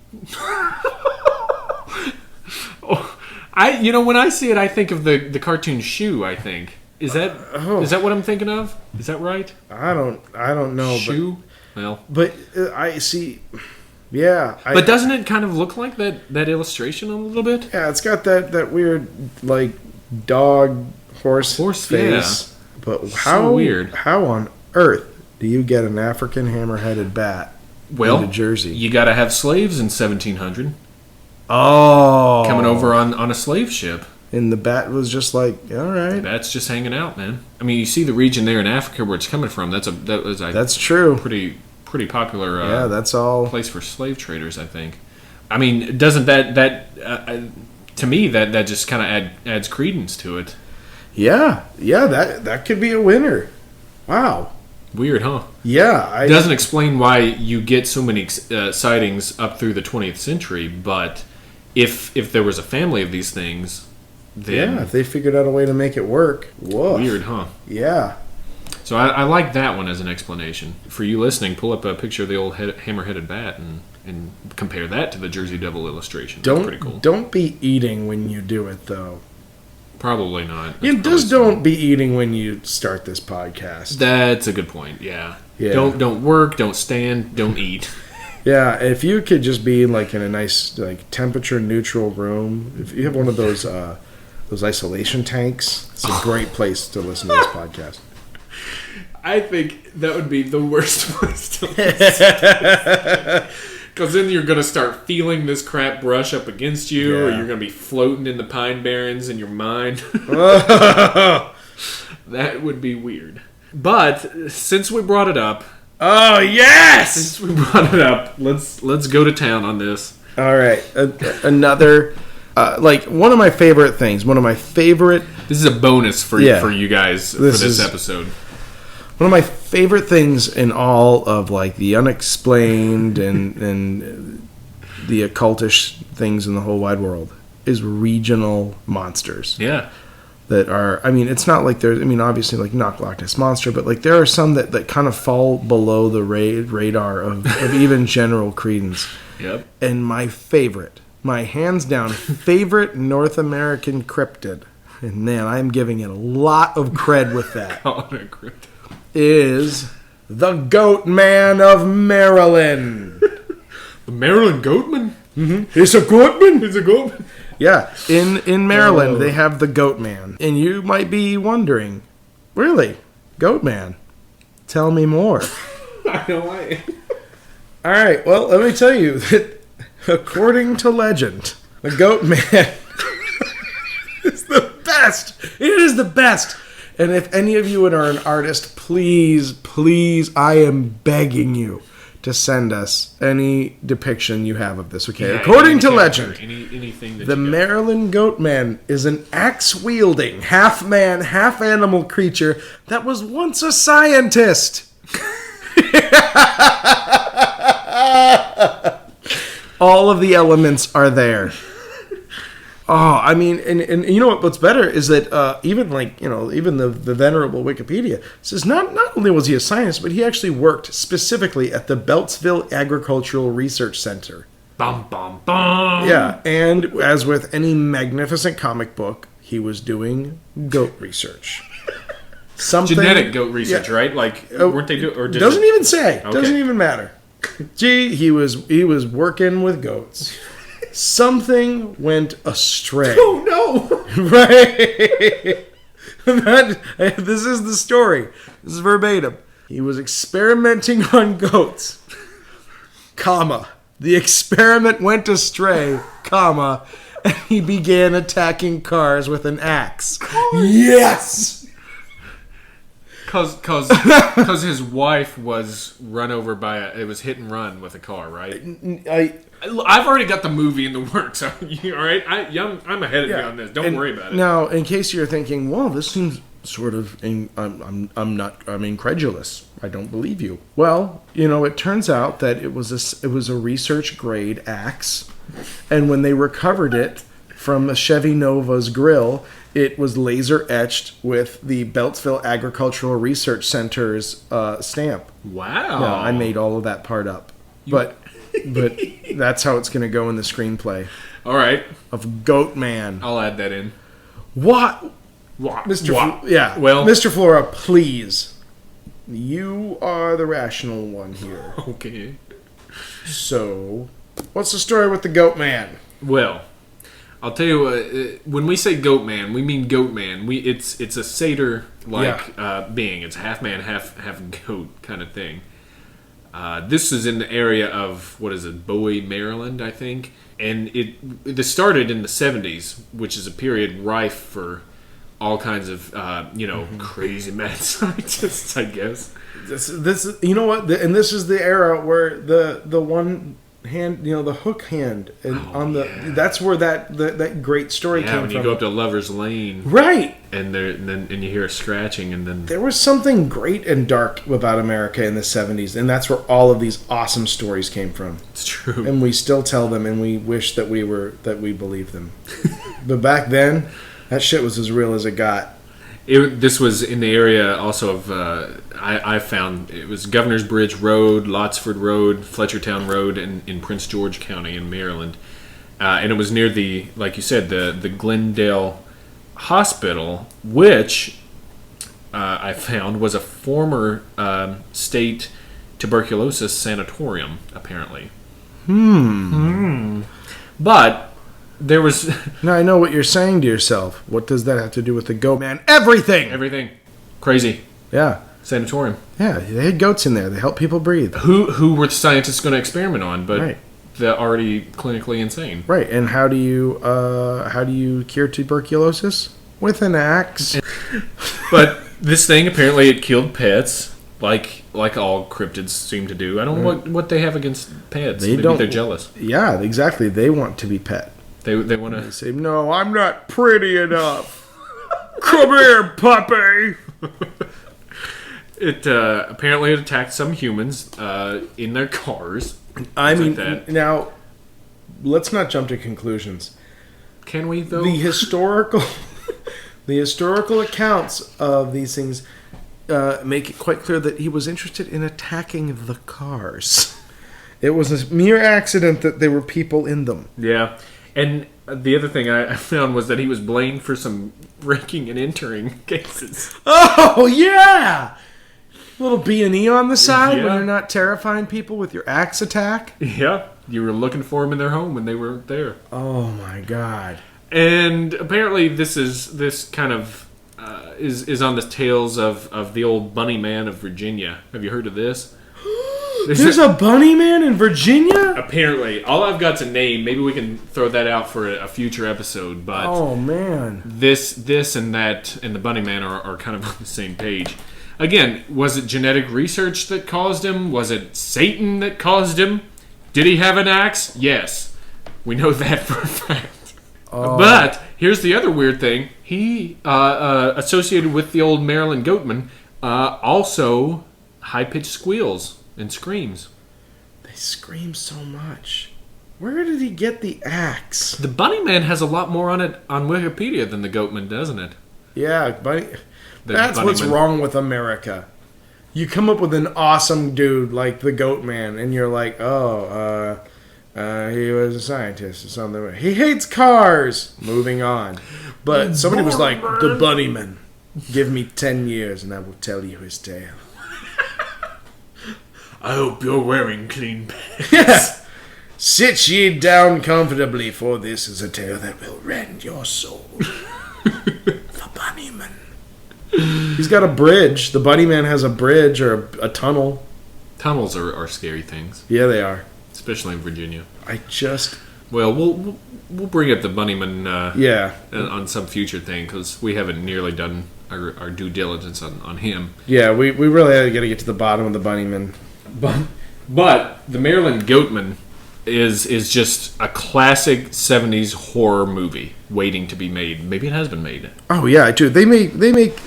When I see it, I think of the cartoon Shoe. I think is that what I'm thinking of? Is that right? I don't know. Shoe. But I see. Yeah. But doesn't it kind of look like that illustration a little bit? Yeah, it's got that weird like dog horse face. Yeah. But so weird. How on earth do you get an African hammer-headed bat into Jersey? You got to have slaves in 1700. Oh, coming over on a slave ship, and the bat was just like, all right, the bat's just hanging out, man. I mean, you see the region there in Africa where it's coming from. That's true. Pretty popular. That's all place for slave traders, I think. I mean, doesn't that to me that just kind of adds credence to it? Yeah, that could be a winner. Wow. Weird, huh? Yeah. It doesn't explain why you get so many sightings up through the 20th century, but if there was a family of these things, then... Yeah, if they figured out a way to make it work. Whoa. Weird, huh? Yeah. So I like that one as an explanation. For you listening, pull up a picture of the old hammer-headed bat and compare that to the Jersey Devil illustration. That's pretty cool. Don't be eating when you do it, though. Probably not. Don't be eating when you start this podcast. That's a good point. Yeah. Don't work. Don't stand. Don't eat. Yeah. If you could just be like in a nice like temperature neutral room. If you have one of those those isolation tanks. It's a great place to listen to this podcast. I think that would be the worst place to listen. Because then you're going to start feeling this crap brush up against you, or you're going to be floating in the Pine Barrens in your mind. That would be weird. But since we brought it up, oh yes! Since we brought it up, let's go to town on this. All right, another one of my favorite things. This is a bonus for you guys for this episode. One of my favorite things in all of like the unexplained and the occultish things in the whole wide world is regional monsters. Yeah. That are, I mean, it's not like there's, I mean, obviously like not Loch Ness Monster, but like there are some that kind of fall below the radar of even general credence. Yep. And my hands down favorite North American cryptid, and man, I'm giving it a lot of cred with that. Is the Goat Man of Maryland. The Maryland Goatman? Mm-hmm. It's a Goatman. It's a Goatman. Yeah, in Maryland they have the Goat Man, and you might be wondering, really, Goat Man? Tell me more. I know I am. All right, well, let me tell you that according to legend, the Goat Man is the best. It is the best. And if any of you are an artist, please, I am begging you to send us any depiction you have of this, okay? Yeah, according to legend, anything that the Maryland Goat Man is an axe-wielding, half-man, half-animal creature that was once a scientist. All of the elements are there. Oh, I mean, and you know what's better is that even the venerable Wikipedia says not only was he a scientist, but he actually worked specifically at the Beltsville Agricultural Research Center. Bum, bum, bum. Yeah, and as with any magnificent comic book, he was doing goat research. Genetic goat research, right? Like, weren't they doing? Or doesn't even say. Okay. Doesn't even matter. Gee, he was working with goats. Something went astray. Oh no! Right. This is the story. This is verbatim. He was experimenting on goats, comma. The experiment went astray, comma, and he began attacking cars with an axe. Yes! Because his wife was run over by it was hit and run with a car, right? I've already got the movie in the works. All right, I'm ahead of you on this. Don't worry about it. Now, in case you're thinking, well, this seems sort of, I'm incredulous. I don't believe you. Well, it turns out that it was a research grade axe, and when they recovered it from a Chevy Nova's grill, it was laser etched with the Beltsville Agricultural Research Center's stamp. Wow! Yeah, I made all of that part up, but that's how it's going to go in the screenplay. All right, of Goat Man. I'll add that in. What, Mr. Yeah. Well, Mr. Flora, please. You are the rational one here. Okay. So, what's the story with the Goat Man? Well, I'll tell you, when we say Goat Man, we mean Goat Man. It's a satyr-like being. It's half man, half goat kind of thing. This is in the area of, Bowie, Maryland, I think. And it started in the 70s, which is a period rife for all kinds of, crazy mad scientists, I guess. This you know what? And this is the era where the one hand, the hook hand, and that's where that great story came from. When you go up to Lover's Lane, right? And you hear a scratching, and then there was something great and dark about America in the 70s, and that's where all of these awesome stories came from. It's true, and we still tell them, and we wish that we believed them. But back then, that shit was as real as it got. This was in the area also of, I found, it was Governor's Bridge Road, Lottsford Road, Fletchertown Road in Prince George County in Maryland. And it was near like you said, the Glendale Hospital, which I found was a former state tuberculosis sanatorium, apparently. But there was Now I know what you're saying to yourself. What does that have to do with the goat man? Everything. everything crazy Yeah. sanatorium. Yeah. They had goats in there. They help people breathe. Who were the scientists going to experiment on? But Right. they're already clinically insane. Right. And how do you cure tuberculosis? With an axe. But this thing apparently it killed pets, like all cryptids seem to do. I don't know what they have against pets. Maybe they're jealous. Yeah, exactly. They want to be pet. They want to Say, no, I'm not pretty enough. Come here, puppy. It apparently it attacked some humans in their cars. I mean, like that. now let's not jump to conclusions. Can we though? The historical accounts of these things make it quite clear that he was interested in attacking the cars. It was a mere accident that there were people in them. Yeah, and the other thing I found was that he was blamed for some breaking and entering cases. Oh yeah, little B&E on the side when Yeah. you're not terrifying people with your axe attack. Yeah, you were looking for them in their home when they were there. Oh my god. And apparently this kind of is on the tales of the old bunny man of Virginia. Have you heard of this? There's a bunny man in Virginia? Apparently, all I've got's a name. Maybe we can throw that out for a future episode. But Oh man. this and that and the bunny man are kind of on the same page. Again, was it genetic research that caused him? Was it Satan that caused him? Did he have an axe? Yes, we know that for a fact. Oh. But here's the other weird thing. He, associated with the old Maryland goatman, also high-pitched squeals and screams. They scream so much. Where did he get the axe? The bunny man has a lot more on it on Wikipedia than the goatman, doesn't it? Yeah, bunny. The That's bunny what's man. wrong with America. You come up with an awesome dude like the goat man, and you're like, he was a scientist or something. He hates cars. Moving on. But somebody was like, the bunnyman. Give me 10 years and I will tell you his tale. I hope you're wearing clean pants. Yes. Sit ye down comfortably, for this is a tale that will rend your soul. The bunnyman. He's got a bridge. The bunnyman has a bridge or a tunnel. Tunnels are scary things, Yeah, they are. especially in Virginia. I just... Well, we'll bring up the bunnyman Yeah. on some future thing because we haven't nearly done our due diligence on him. Yeah, we really got to get to the bottom of the bunnyman. But the Maryland Goatman is just a classic 70s horror movie waiting to be made. Maybe it has been made. Oh, yeah, dude. They make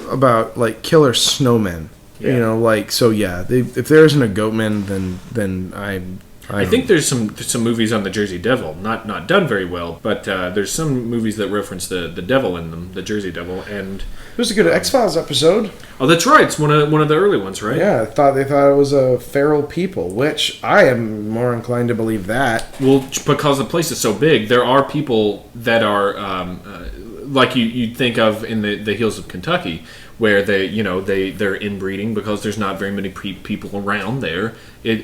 about, like, killer snowmen. Yeah. You know, like, so, yeah. If there isn't a goatman, then I think there's some movies on the Jersey Devil, not done very well, but there's some movies that reference the devil in them, the Jersey Devil, and There's a good X-Files episode. oh, that's right, it's one of the early ones, right? Yeah, they thought it was a feral people, which I am more inclined to believe that. Well, because the place is so big, there are people that are like you'd think of in the hills of Kentucky, where they're inbreeding because there's not very many people around there,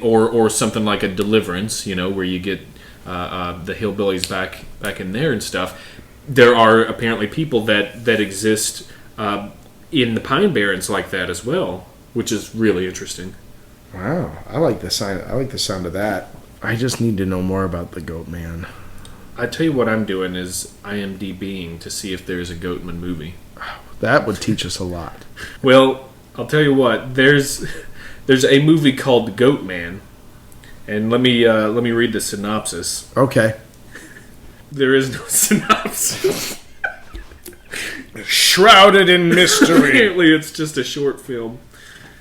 or something like a Deliverance, where you get the hillbillies back in there and stuff. There are apparently people that exist in the Pine Barrens like that as well, which is really interesting. Wow, I like the sound of that. I just need to know more about the Goat Man. I tell you what I'm doing is IMDbing to see if there's a Goatman movie. That would teach us a lot. Well, I'll tell you what. There's a movie called The Goat Man, and let me read the synopsis. Okay. There is no synopsis. Shrouded in mystery. Apparently, it's just a short film.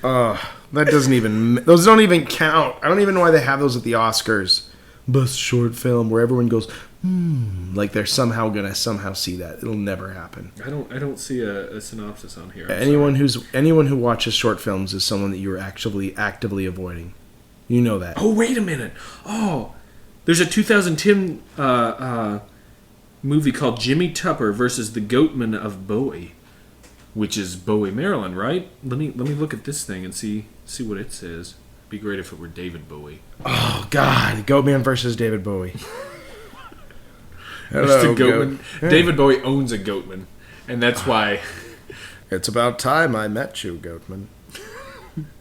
That doesn't even... Those don't even count. I don't even know why they have those at the Oscars. Best short film, where everyone goes, like they're somehow gonna see that. It'll never happen. I don't see a synopsis on here. Anyone who watches short films is someone that you're actually actively avoiding. You know that. Oh, wait a minute. Oh, there's a 2010 movie called Jimmy Tupper versus the Goatman of Bowie, which is Bowie, Maryland, right? Let me look at this thing and see what it says. Be great if it were David Bowie. Oh God, Goatman versus David Bowie. Hello, Mr. Goatman. Yeah. David Bowie owns a Goatman, and that's why. It's about time I met you, Goatman.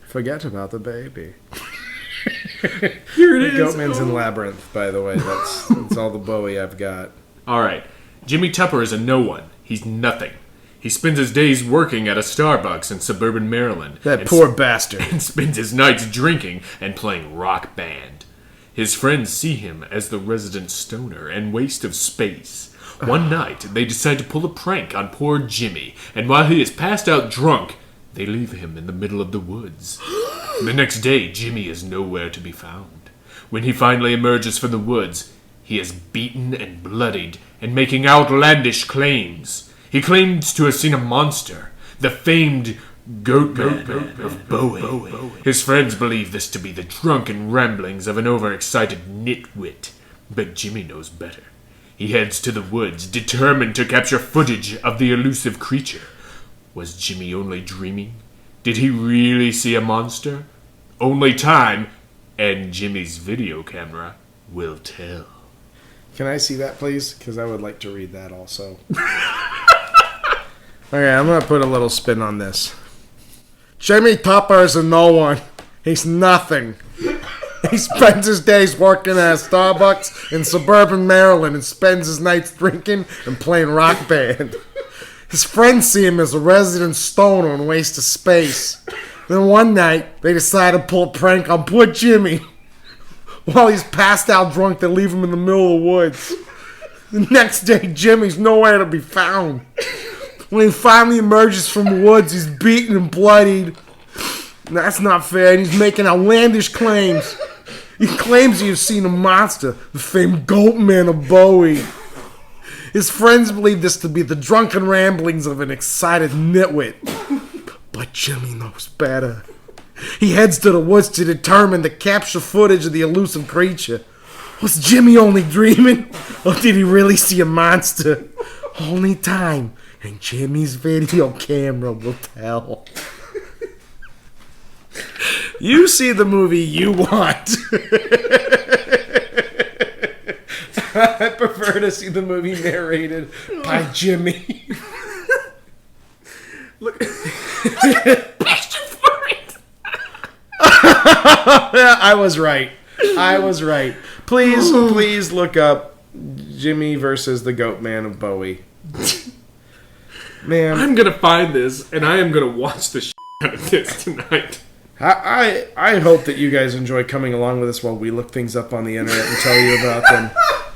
Forget about the baby. Here it is. Goatman's in Labyrinth, by the way. That's all the Bowie I've got. All right. Jimmy Tupper is a no one. He's nothing. He spends his days working at a Starbucks in suburban Maryland. That poor bastard. And spends his nights drinking and playing rock band. His friends see him as the resident stoner and waste of space. One night, they decide to pull a prank on poor Jimmy, and while he is passed out drunk, they leave him in the middle of the woods. The next day, Jimmy is nowhere to be found. When he finally emerges from the woods, he is beaten and bloodied and making outlandish claims. He claims to have seen a monster, the famed Goatman of Bowie. His friends believe this to be the drunken ramblings of an overexcited nitwit, but Jimmy knows better. He heads to the woods, determined to capture footage of the elusive creature. Was Jimmy only dreaming? Did he really see a monster? Only time and Jimmy's video camera will tell. Can I see that, please? Because I would like to read that also. Okay, I'm going to put a little spin on this. Jimmy Tupper is a no one. He's nothing. He spends his days working at a Starbucks in suburban Maryland and spends his nights drinking and playing rock band. His friends see him as a resident stoner and waste of space. Then one night, they decide to pull a prank on poor Jimmy. While he's passed out drunk, they leave him in the middle of the woods. The next day, Jimmy's nowhere to be found. When he finally emerges from the woods, he's beaten and bloodied. That's not fair, and he's making outlandish claims. He claims he has seen a monster, the famed Goatman of Bowie. His friends believe this to be the drunken ramblings of an excited nitwit. But Jimmy knows better. He heads to the woods to determine to capture footage of the elusive creature. Was Jimmy only dreaming? Or did he really see a monster? Only time and Jimmy's video camera will tell. You see the movie you want. I prefer to see the movie narrated by Jimmy. Look. Question for it. I was right. Please look up Jimmy versus the Goatman of Bowie. Man, I'm going to find this, and I am going to watch the shit out of this tonight. I hope that you guys enjoy coming along with us while we look things up on the internet and tell you about them.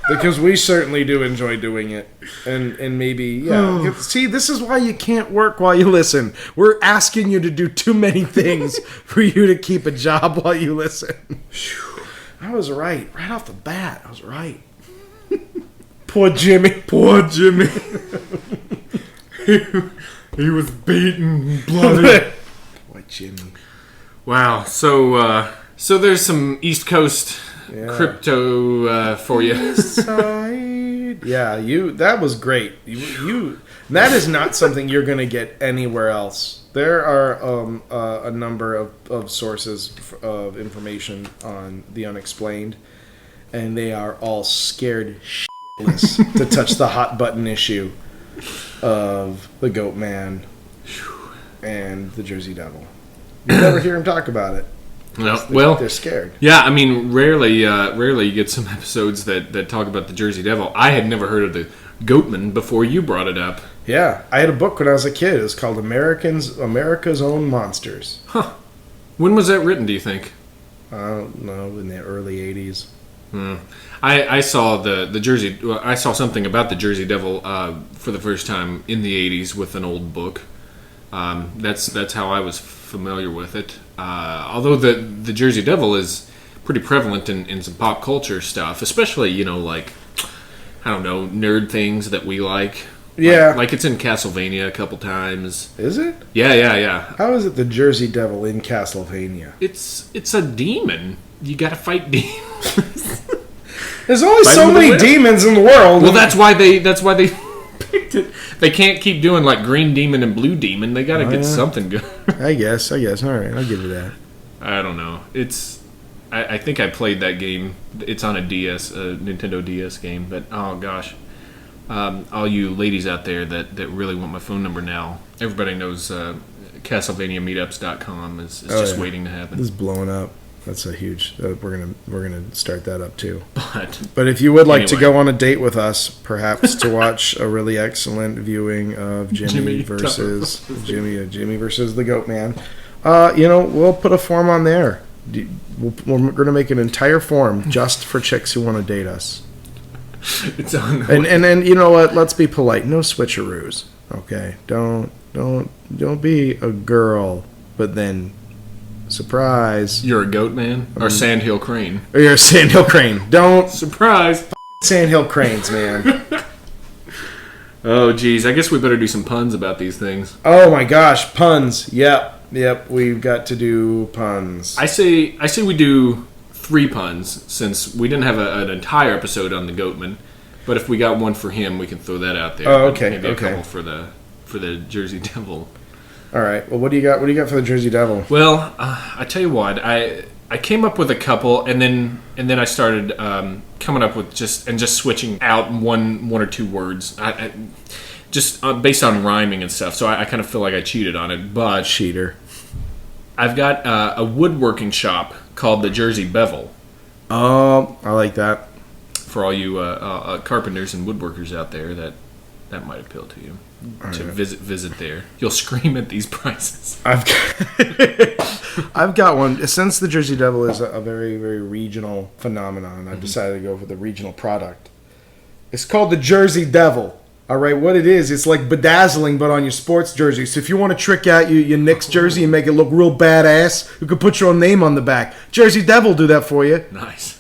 Because we certainly do enjoy doing it. And maybe, yeah. See, this is why you can't work while you listen. We're asking you to do too many things for you to keep a job while you listen. I was right. Right off the bat, I was right. Poor Jimmy. Poor Jimmy. He was beaten and bloody. Poor Jimmy. Wow. So there's some East Coast crypto for you. Yeah, that was great. You that is not something you're going to get anywhere else. There are a number of sources of information on the unexplained, and they are all scared shitless to touch the hot button issue of the Goatman and the Jersey Devil. You never hear them talk about it. No, well, they're scared. Yeah, I mean, rarely you get some episodes that talk about the Jersey Devil. I had never heard of the Goatman before you brought it up. Yeah, I had a book when I was a kid. It was called America's Own Monsters. Huh. When was that written, do you think? I don't know, in the early 80s. I saw the Jersey. I saw something about the Jersey Devil for the first time in the 80s with an old book. That's how I was familiar with it. Although the Jersey Devil is pretty prevalent in some pop culture stuff, especially like I don't know, nerd things that we like. Yeah, like it's in Castlevania a couple times. Is it? Yeah. How is it the Jersey Devil in Castlevania? It's a demon. You gotta fight demons. There's only so many demons in the world. Well, that's why they picked it. They can't keep doing like green demon and blue demon. They gotta get something good. I guess. All right, I'll give you that. I don't know. I think I played that game. It's on a DS, a Nintendo DS game. But oh gosh, all you ladies out there that really want my phone number now, everybody knows CastlevaniaMeetups.com is just waiting to happen. This is blowing up. That's a huge. We're gonna start that up too. But if you would like to go on a date with us, perhaps to watch a really excellent viewing of Jimmy versus the Goat Man, we'll put a form on there. We're gonna make an entire form just for chicks who want to date us. It's on. And you know what? Let's be polite. No switcheroos. Okay. Don't be a girl, but then. Surprise. You're a goat man? Or sandhill crane? Or you're a sandhill crane. Don't. Surprise. Sandhill cranes, man. Oh, geez. I guess we better do some puns about these things. Oh, my gosh. Puns. Yep. We've got to do puns. I say we do 3 puns, since we didn't have an entire episode on the Goatman. But if we got one for him, we can throw that out there. Oh, okay. Maybe a couple for the Jersey Devil. All right. Well, what do you got? What do you got for the Jersey Devil? Well, I tell you what, I came up with a couple, and then I started coming up with just switching out one or two words, just based on rhyming and stuff. So I kind of feel like I cheated on it, but cheater. I've got a woodworking shop called the Jersey Bevel. Oh, I like that. For all you carpenters and woodworkers out there, that might appeal to you. To visit there, you'll scream at these prices. I've got one. Since the Jersey Devil is a very, very regional phenomenon, I've decided to go for the regional product. It's called the Jersey Devil. All right, what it is, it's like bedazzling, but on your sports jersey. So if you want to trick out your Knicks jersey and make it look real badass, you can put your own name on the back. Jersey Devil will do that for you. Nice.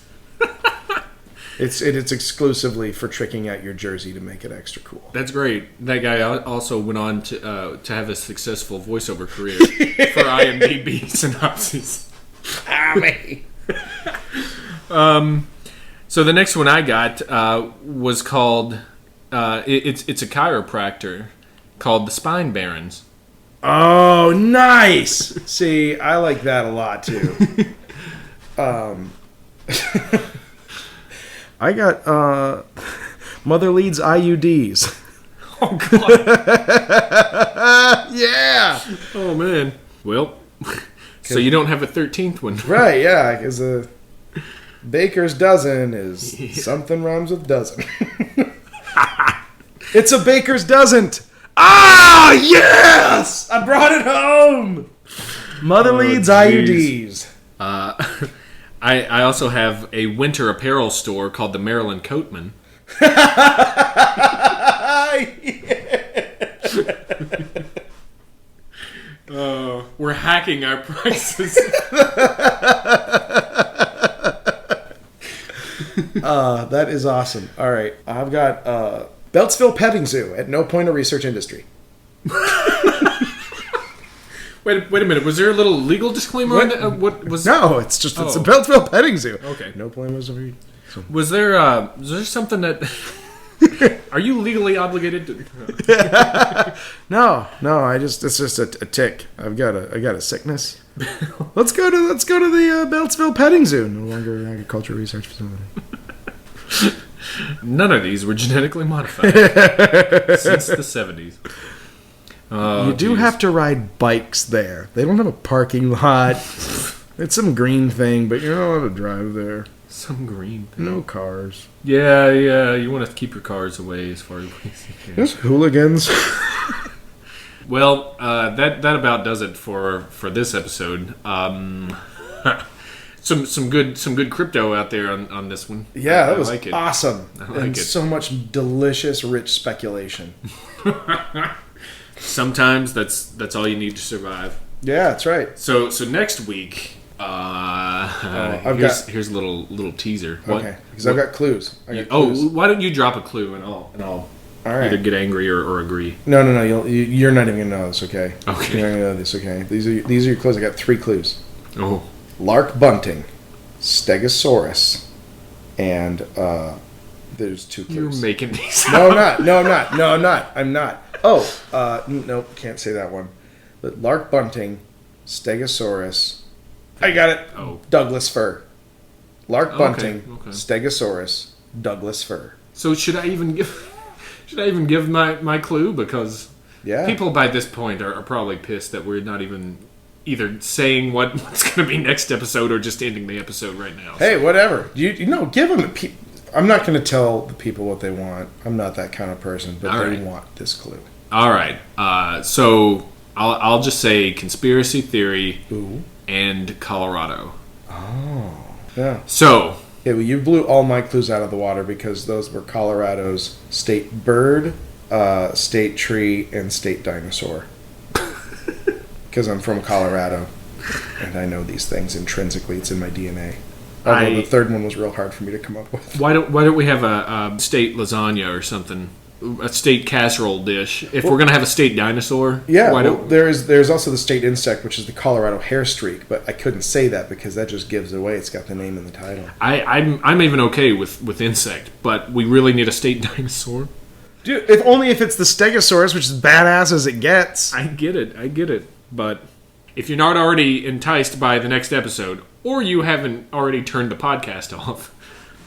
It's exclusively for tricking out your jersey to make it extra cool. That's great. That guy also went on to have a successful voiceover career for IMDb synopses. So the next one I got was called. It's a chiropractor called the Pine Barrens. Oh, nice! See, I like that a lot too. I got Mother Leads IUDs. Oh, God. Yeah! Oh, man. Well, so you don't have a 13th one. Right, yeah, because a baker's dozen is something rhymes with dozen. It's a baker's dozen. Ah, yes! I brought it home! Mother Leads IUDs. I also have a winter apparel store called the Maryland Coatman. We're hacking our prices. That is awesome. All right. I've got Beltsville Petting Zoo at no point of research industry. Wait a minute. Was there a little legal disclaimer on that? What was? No, it's just it's a Beltsville Petting Zoo. Okay. No point was ever. Was there something that? Are you legally obligated to? No. It's just a tick. I got a sickness. Let's go to the Beltsville Petting Zoo. No longer an agricultural research facility. None of these were genetically modified since the 70s. You do have to ride bikes there. They don't have a parking lot. It's some green thing, but you're not allowed to drive there. Some green thing. No cars. Yeah. You want to keep your cars away as far as you can. There's hooligans. Well, that about does it for this episode. Some good crypto out there on this one. Yeah, that was awesome. I like it. So much delicious, rich speculation. Sometimes that's all you need to survive. Yeah, that's right. So next week, here's a little teaser. Okay, because I've got clues. Why don't you drop a clue and I'll either get angry or agree. No. You're not even gonna know this. Okay. Okay. You're not gonna know this. Okay. These are your clues. I got 3 clues. Oh. Lark bunting, Stegosaurus, and there's 2 clues. You're making these No, up. I'm not. I'm not. Oh, nope, can't say that one. But Lark bunting, Stegosaurus. I got it. Oh. Douglas fir. Lark bunting, Okay. Stegosaurus, Douglas fir. So should I even give? Should I even give my clue? Because Yeah. people by this point are probably pissed that we're not even either saying what's going to be next episode or just ending the episode right now. Hey, whatever. You know, give them. I'm not going to tell the people what they want. I'm not that kind of person, but they want this clue. All right. So I'll just say conspiracy theory and Colorado. Oh. Yeah. So. Yeah, well, you blew all my clues out of the water because those were Colorado's state bird, state tree, and state dinosaur. Because I'm from Colorado, and I know these things intrinsically. It's in my DNA. Although the third one was real hard for me to come up with. Why don't we have a state lasagna or something? A state casserole dish. If we're gonna have a state dinosaur, there's also the state insect, which is the Colorado hair streak, but I couldn't say that because that just gives it away. It's got the name in the title. I'm even okay with insect, but we really need a state dinosaur. Dude, if it's the Stegosaurus, which is badass as it gets. I get it. But if you're not already enticed by the next episode, or you haven't already turned the podcast off,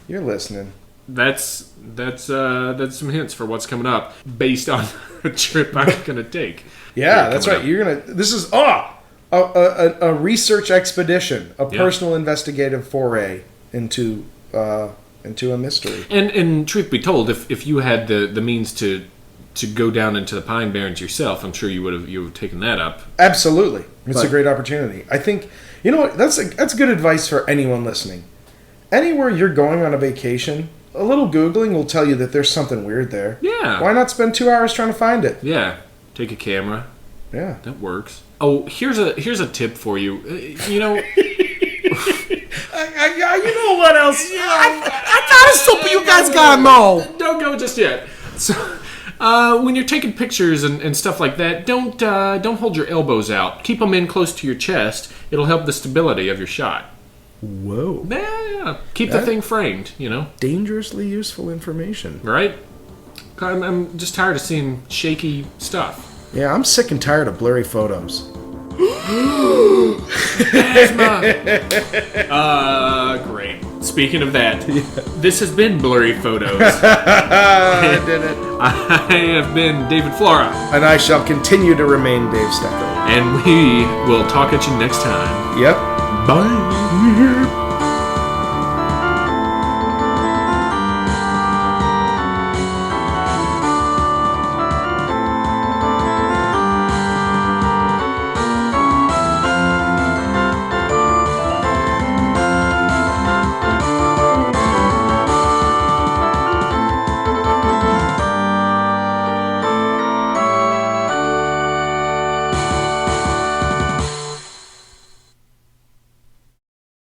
you're listening. That's some hints for what's coming up based on a trip I'm gonna take. Yeah, that's right. This is a research expedition, a personal investigative foray into a mystery. And truth be told, if you had the means to go down into the Pine Barrens yourself, I'm sure you would have taken that up. Absolutely, it's a great opportunity. I think you know what that's good advice for anyone listening. Anywhere you're going on a vacation, a little Googling will tell you that there's something weird there. Yeah. Why not spend 2 hours trying to find it? Yeah. Take a camera. Yeah. That works. Oh, here's a tip for you. You know. You know what else? I gotta something you guys gotta know. Don't go just yet. So, when you're taking pictures and stuff like that, don't hold your elbows out. Keep them in close to your chest. It'll help the stability of your shot. Whoa. Yeah. Keep the thing framed, you know. Dangerously useful information. Right? I'm just tired of seeing shaky stuff. Yeah, I'm sick and tired of blurry photos. Great. Speaking of that, this has been Blurry Photos. I did it. I have been David Flora. And I shall continue to remain Dave Stecco. And we will talk at you next time. Yep. Bye.